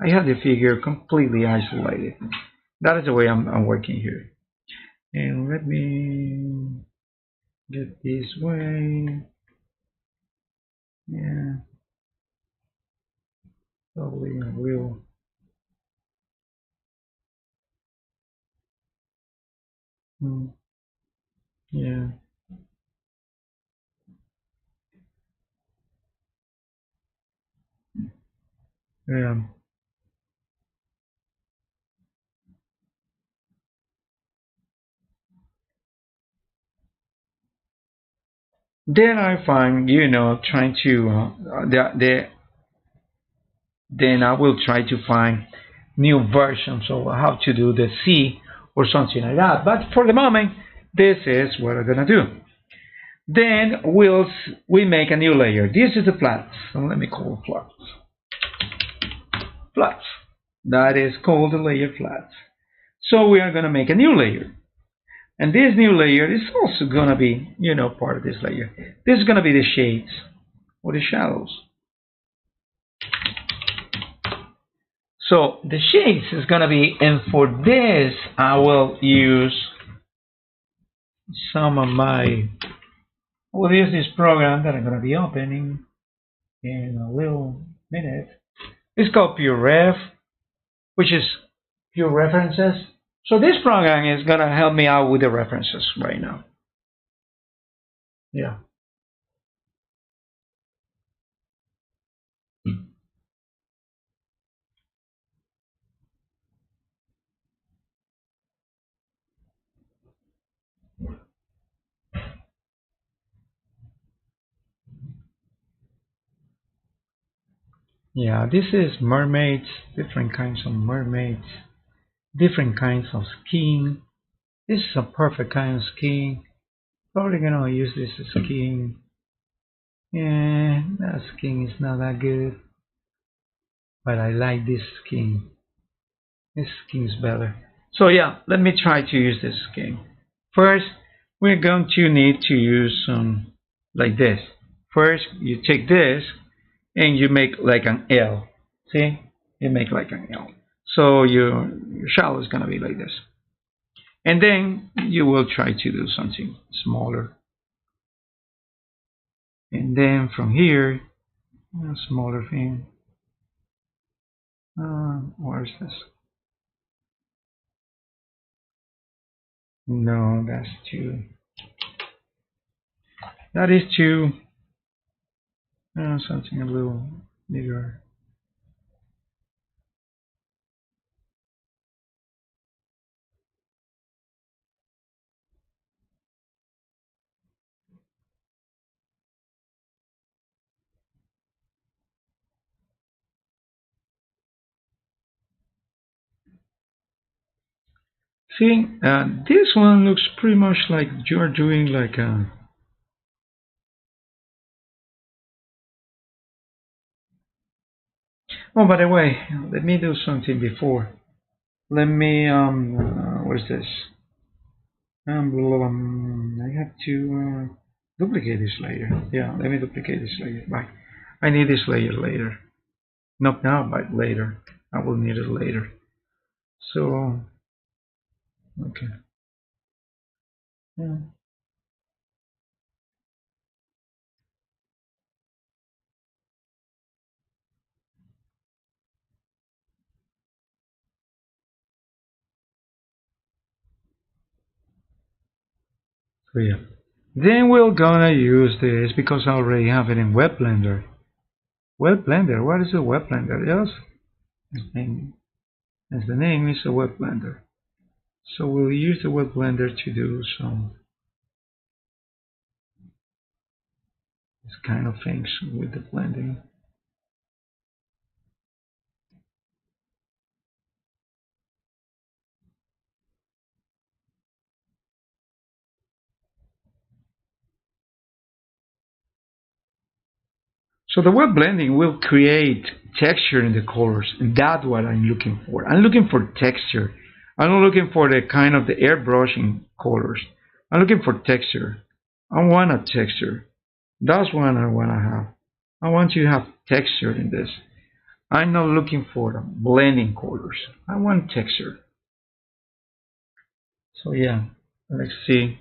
I have the figure completely isolated. That is the way I'm working here. And let me get this way. Yeah, probably I will. Yeah, yeah. Then I find, trying to then I will try to find new versions of how to do the C or something like that. But for the moment, this is what I'm gonna do. Then we make a new layer. This is the flats. So let me call it flats. Flats. That is called the layer flats. So we are gonna make a new layer. And this new layer is also gonna be, part of this layer. This is gonna be the shades or the shadows. So the shades is gonna be, and for this I will use some of my, well, use this program that I'm gonna be opening in a little minute. It's called Pure Ref, which is Pure References. So this program is gonna help me out with the references right now. Yeah. Yeah, this is mermaids, different kinds of mermaids, different kinds of skin. This is a perfect kind of skin. Probably gonna use this as skin. Yeah, that skin is not that good, but I like this skin. This skin is better. So yeah, let me try to use this skin. First, we're going to need to use some like this. First, you take this and you make like an L. See? You make like an L. So your shadow is gonna be like this. And then you will try to do something smaller. And then from here, a smaller thing. Where's this? No, that's too. That is too. Something a little bigger. See, this one looks pretty much like you're doing like a. Oh, by the way, let me do something before. Let me what's this? I have to duplicate this layer. Yeah, let me duplicate this layer. Bye. I need this layer later. Not now, but later. I will need it later. So, okay. Yeah. So yeah. Then we're gonna use this because I already have it in Web Blender. Web Blender. What is a Web Blender? Yes. As the name is a Web Blender. So we'll use the Web Blender to do some this kind of things with the blending. So the web blending will create texture in the colors, and that's what I'm looking for. I'm looking for texture. I'm not looking for the kind of the airbrushing colors. I'm looking for texture. I want a texture. That's what I want to have. I want to have texture in this. I'm not looking for the blending colors. I want texture. So yeah, let's see.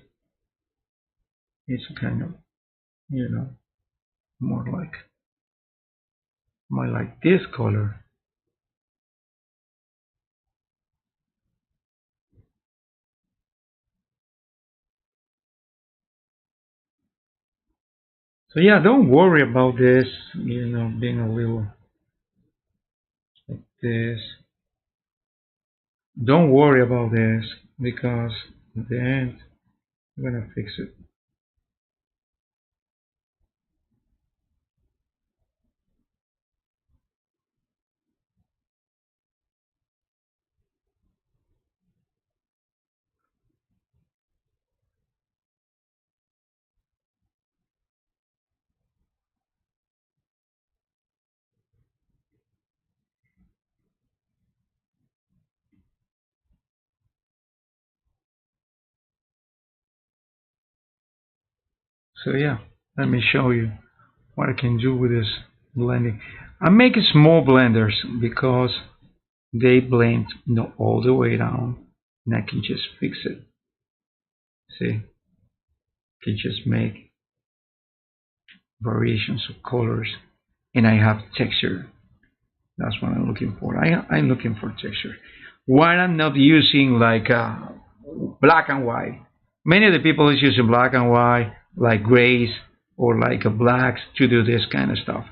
It's kind of, you know, more like this color. So yeah, don't worry about this, being a little like this. Don't worry about this because at the end, I'm gonna fix it. So yeah, let me show you what I can do with this blending. I make small blenders because they blend all the way down, and I can just fix it. See, I can just make variations of colors, and I have texture. That's what I'm looking for. I'm looking for texture. Why I'm not using like black and white. Many of the people is using black and white, like grays or like blacks to do this kind of stuff.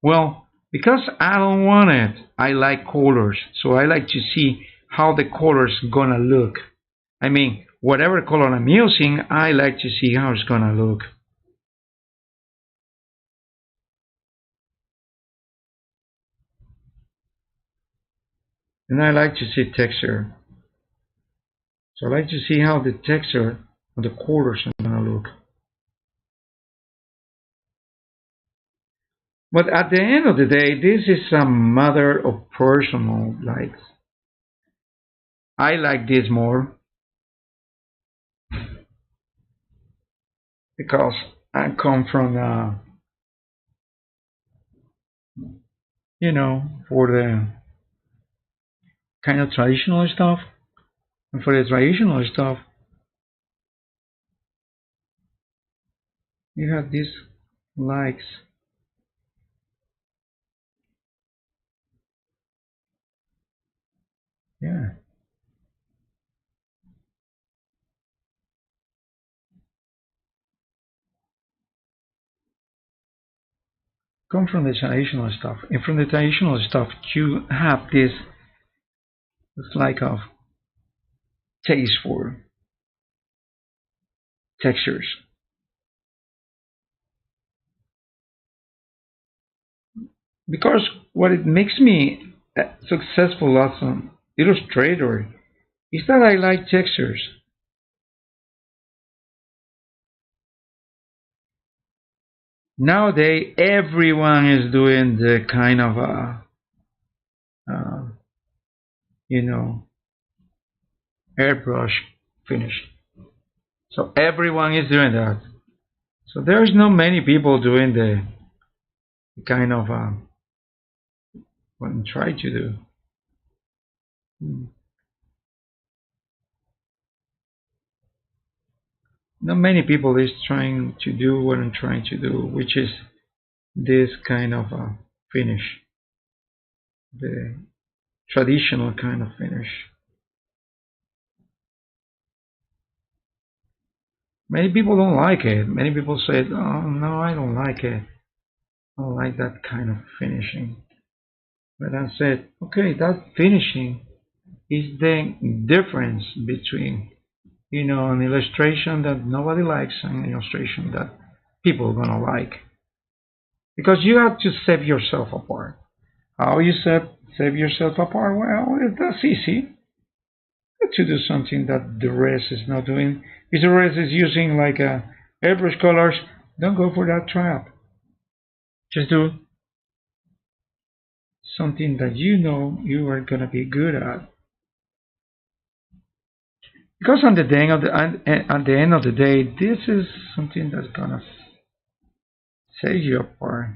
Well, because I don't want it, I like colors. So I like to see how the colors gonna look. I mean, whatever color I'm using, I like to see how it's gonna look. And I like to see texture. So I like to see how the texture of the colors are gonna look. But at the end of the day, this is a matter of personal likes. I like this more because I come from, for the kind of traditional stuff. And for the traditional stuff, you have these likes. Yeah, come from the traditional stuff. And from the traditional stuff, you have this like of taste for textures. Because what it makes me successful as an illustrator is that I like textures. Nowadays, everyone is doing the kind of uh, you know, airbrush finish. So everyone is doing that. So there's not many people doing the kind of what I'm trying to do. Hmm. Not many people is trying to do what I'm trying to do, which is this kind of finish, the traditional kind of finish. Many people don't like it. Many people say, "Oh no, I don't like it. I don't like that kind of finishing." But I said, "Okay, that finishing is the difference between, an illustration that nobody likes and an illustration that people are gonna like." Because you have to set yourself apart. How you save yourself apart? Well, that's easy. To do something that the rest is not doing. If the rest is using like airbrush colors, don't go for that trap. Just do something that you know you are gonna be good at. Because at the end of the day, this is something that's gonna set you apart.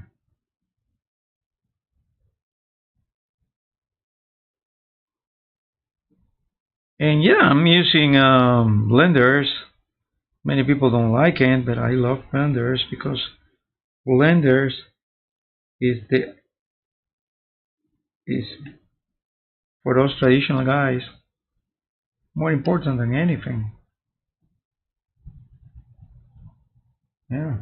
And yeah, I'm using blenders. Many people don't like it, but I love blenders because blenders is the is for those traditional guys more important than anything. Yeah.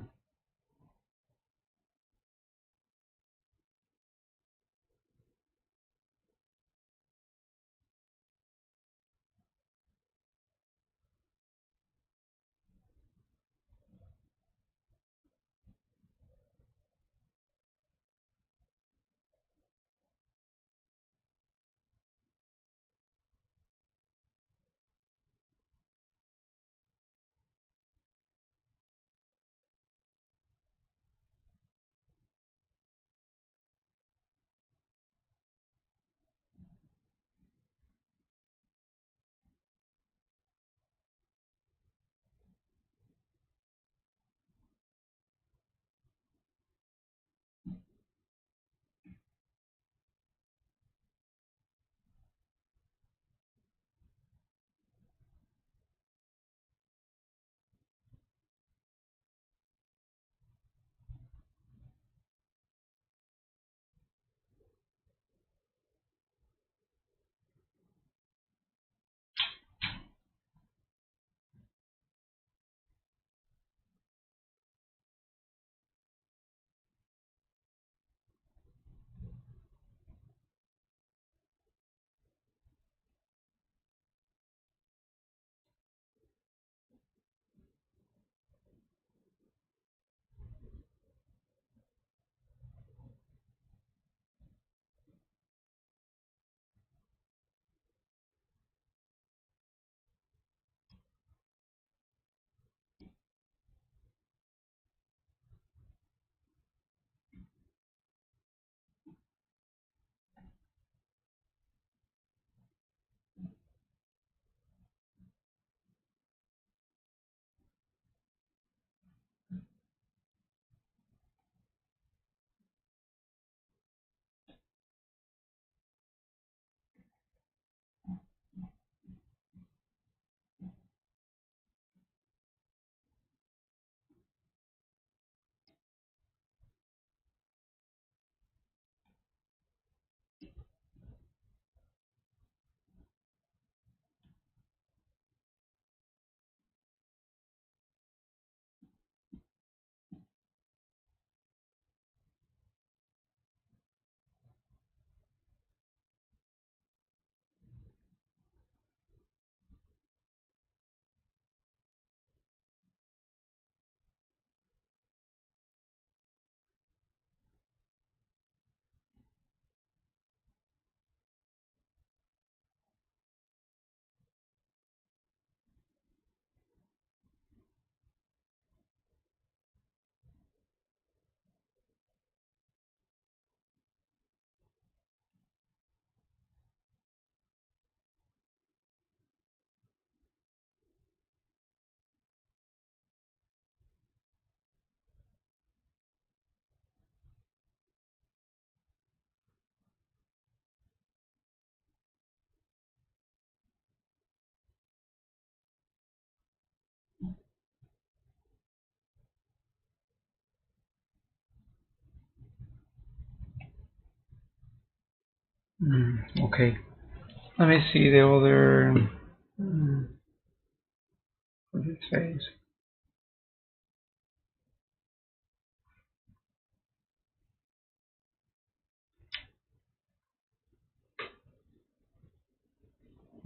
Okay. Let me see the other for this face.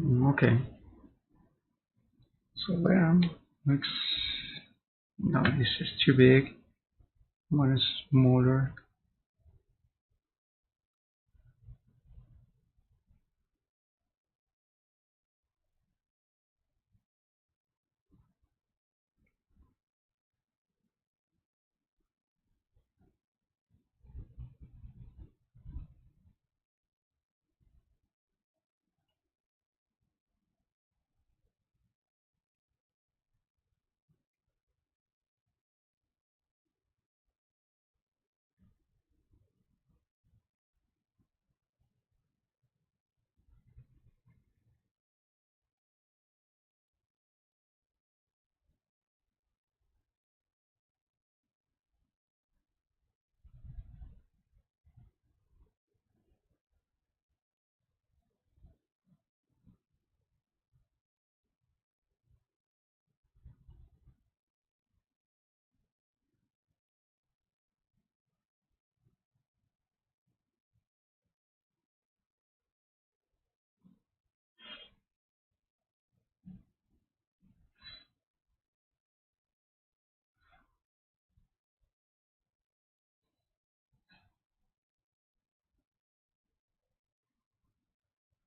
Okay. So looks no, this is too big. One is smaller.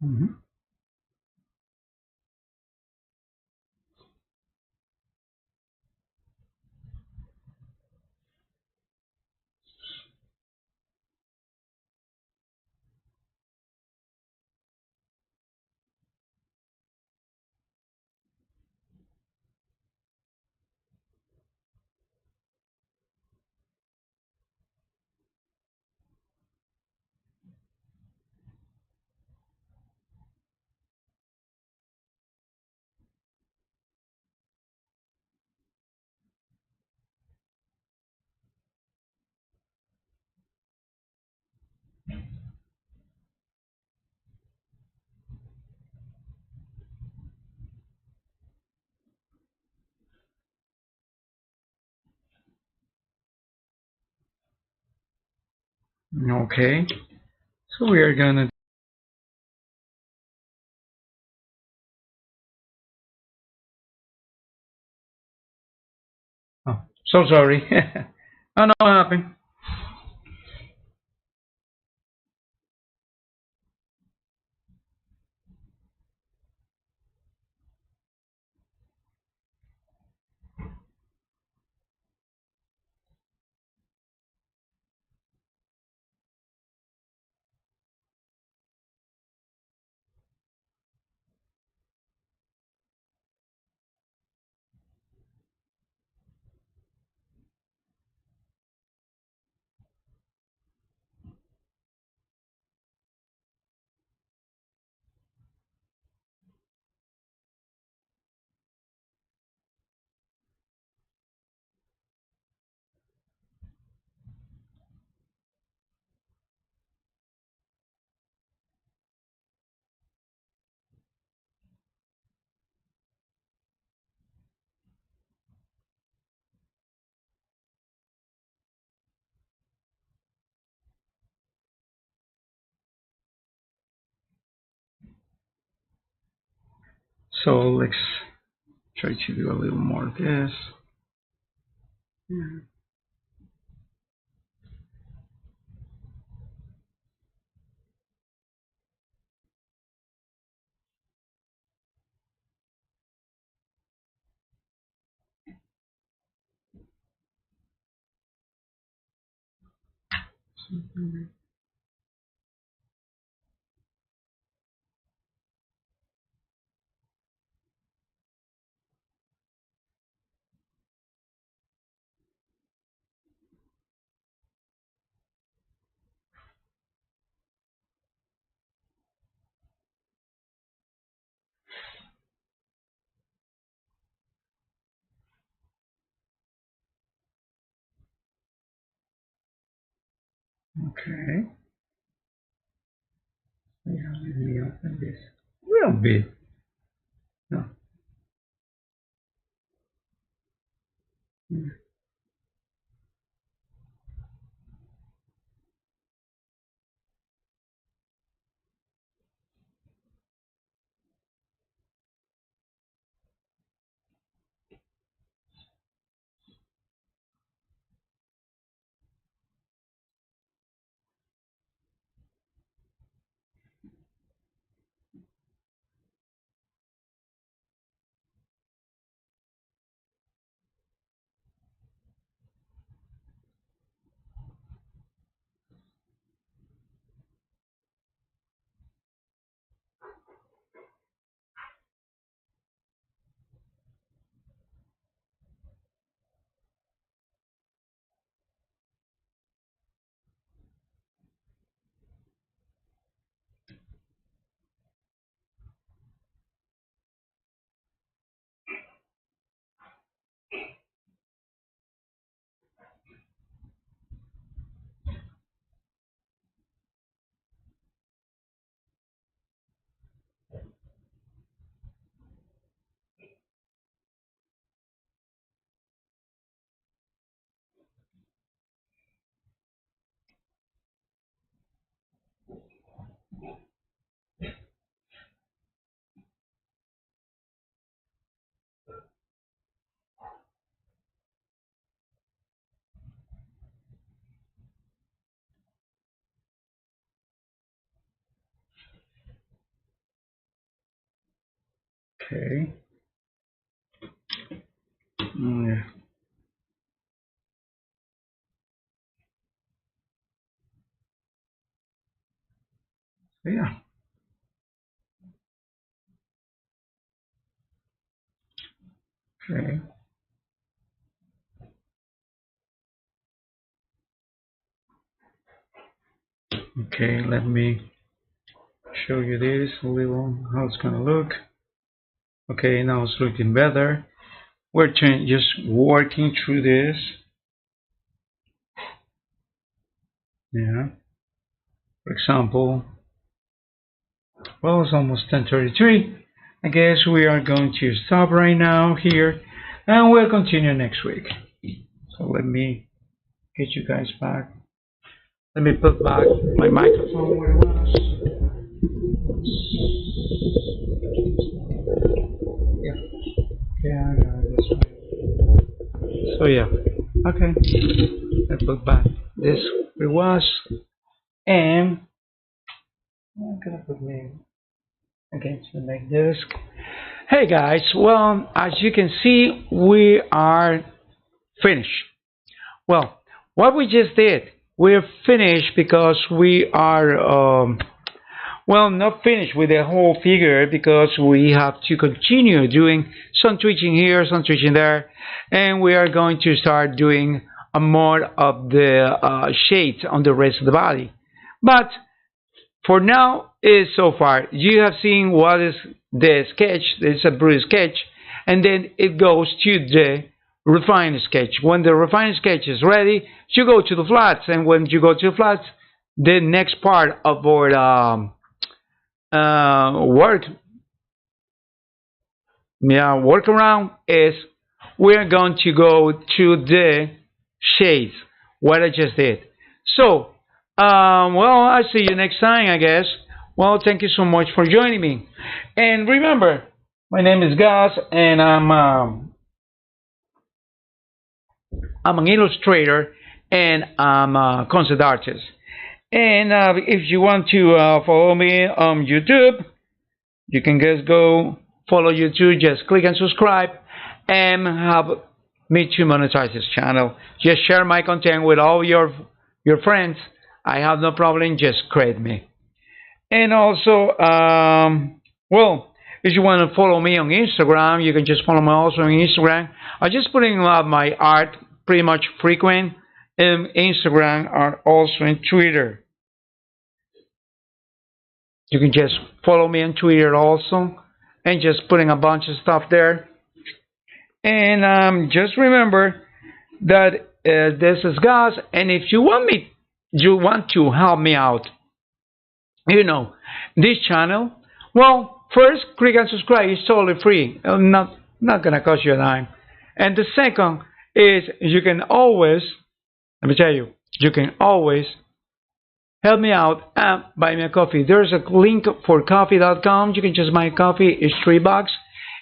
Mm-hmm. Okay. So we are gonna. Oh, so sorry. Oh no, what happened? So let's try to do a little more of this. Okay. Let me open this a little bit. No. Okay. Yeah. Yeah. Okay. Okay. Let me show you this a little how it's gonna look. Okay. Now it's looking better. We're just working through this. Yeah. For example, well, it's almost 10:33. I guess we are going to stop right now here, and we'll continue next week. So let me get you guys back. Let me put back my microphone where it was. Yeah. Yeah, I got it this way. So yeah. Okay. Let's put back this where it was, and I'm gonna put me against the main disk. Hey guys, well, as you can see, we are finished. Well, what we just did, we're finished because we are, well, not finished with the whole figure because we have to continue doing some twitching here, some twitching there, and we are going to start doing more of the shades on the rest of the body. But for now, is so far you have seen what is the sketch. It's a brief sketch, and then it goes to the refined sketch. When the refined sketch is ready, you go to the flats, and when you go to the flats, the next part of our workaround is we're going to go to the shades, what I just did. So, well, I'll see you next time, I guess. Well, thank you so much for joining me. And remember, my name is Gus, and I'm an illustrator, and I'm a concept artist. And if you want to follow me on YouTube, you can just go follow YouTube, just click and subscribe, and have me to monetize this channel. Just share my content with all your friends. I have no problem, just create me. And also, well, if you want to follow me on Instagram, you can just follow me also on Instagram. I'm just putting my art pretty much frequent in Instagram and also in Twitter. You can just follow me on Twitter also, and just putting a bunch of stuff there. And just remember that this is Gus, and if you want to help me out you know, this channel? Well, first, click and subscribe. It's totally free. Not gonna cost you a dime. And the second is you can always, let me tell you, you can always help me out and buy me a coffee. There's a link for coffee.com. You can just buy coffee. It's $3.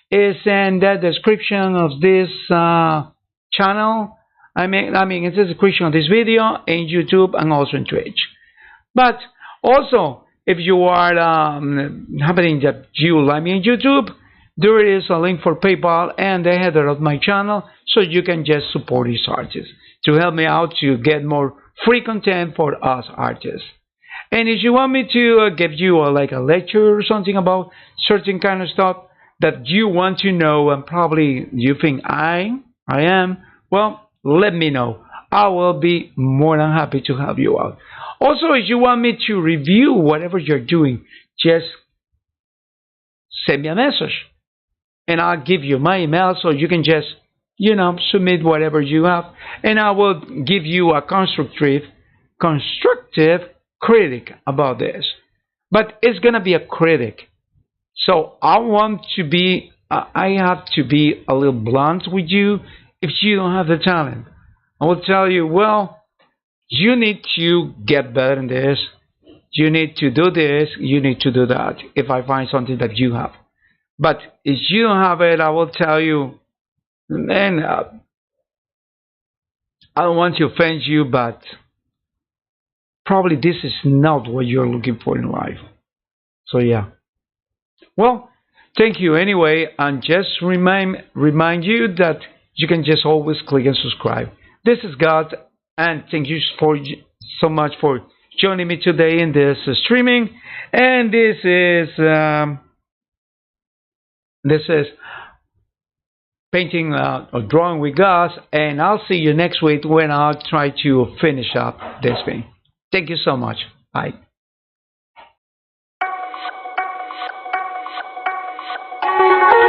It's in the description of this channel. I mean, it's the description of this video in YouTube and also in Twitch. But also, if you are happening that you like me on YouTube, there is a link for PayPal and the header of my channel, so you can just support these artists to help me out to get more free content for us artists. And if you want me to give you like a lecture or something about certain kind of stuff that you want to know and probably you think I am, well, let me know. I will be more than happy to help you out. Also, if you want me to review whatever you're doing, just send me a message and I'll give you my email so you can just, submit whatever you have, and I will give you a constructive critic about this. But it's gonna be a critic, so I have to be a little blunt with you. If you don't have the talent, I will tell you, well, you need to get better in this. You need to do this. You need to do that. If I find something that you have, but if you don't have it, I will tell you, man, I don't want to offend you, but probably this is not what you're looking for in life. So yeah. Well, thank you anyway, and just remind you that you can just always click and subscribe. This is God, and thank you so much for joining me today in this streaming. And this is painting or drawing with God, and I'll see you next week when I'll try to finish up this thing. Thank you so much. Bye.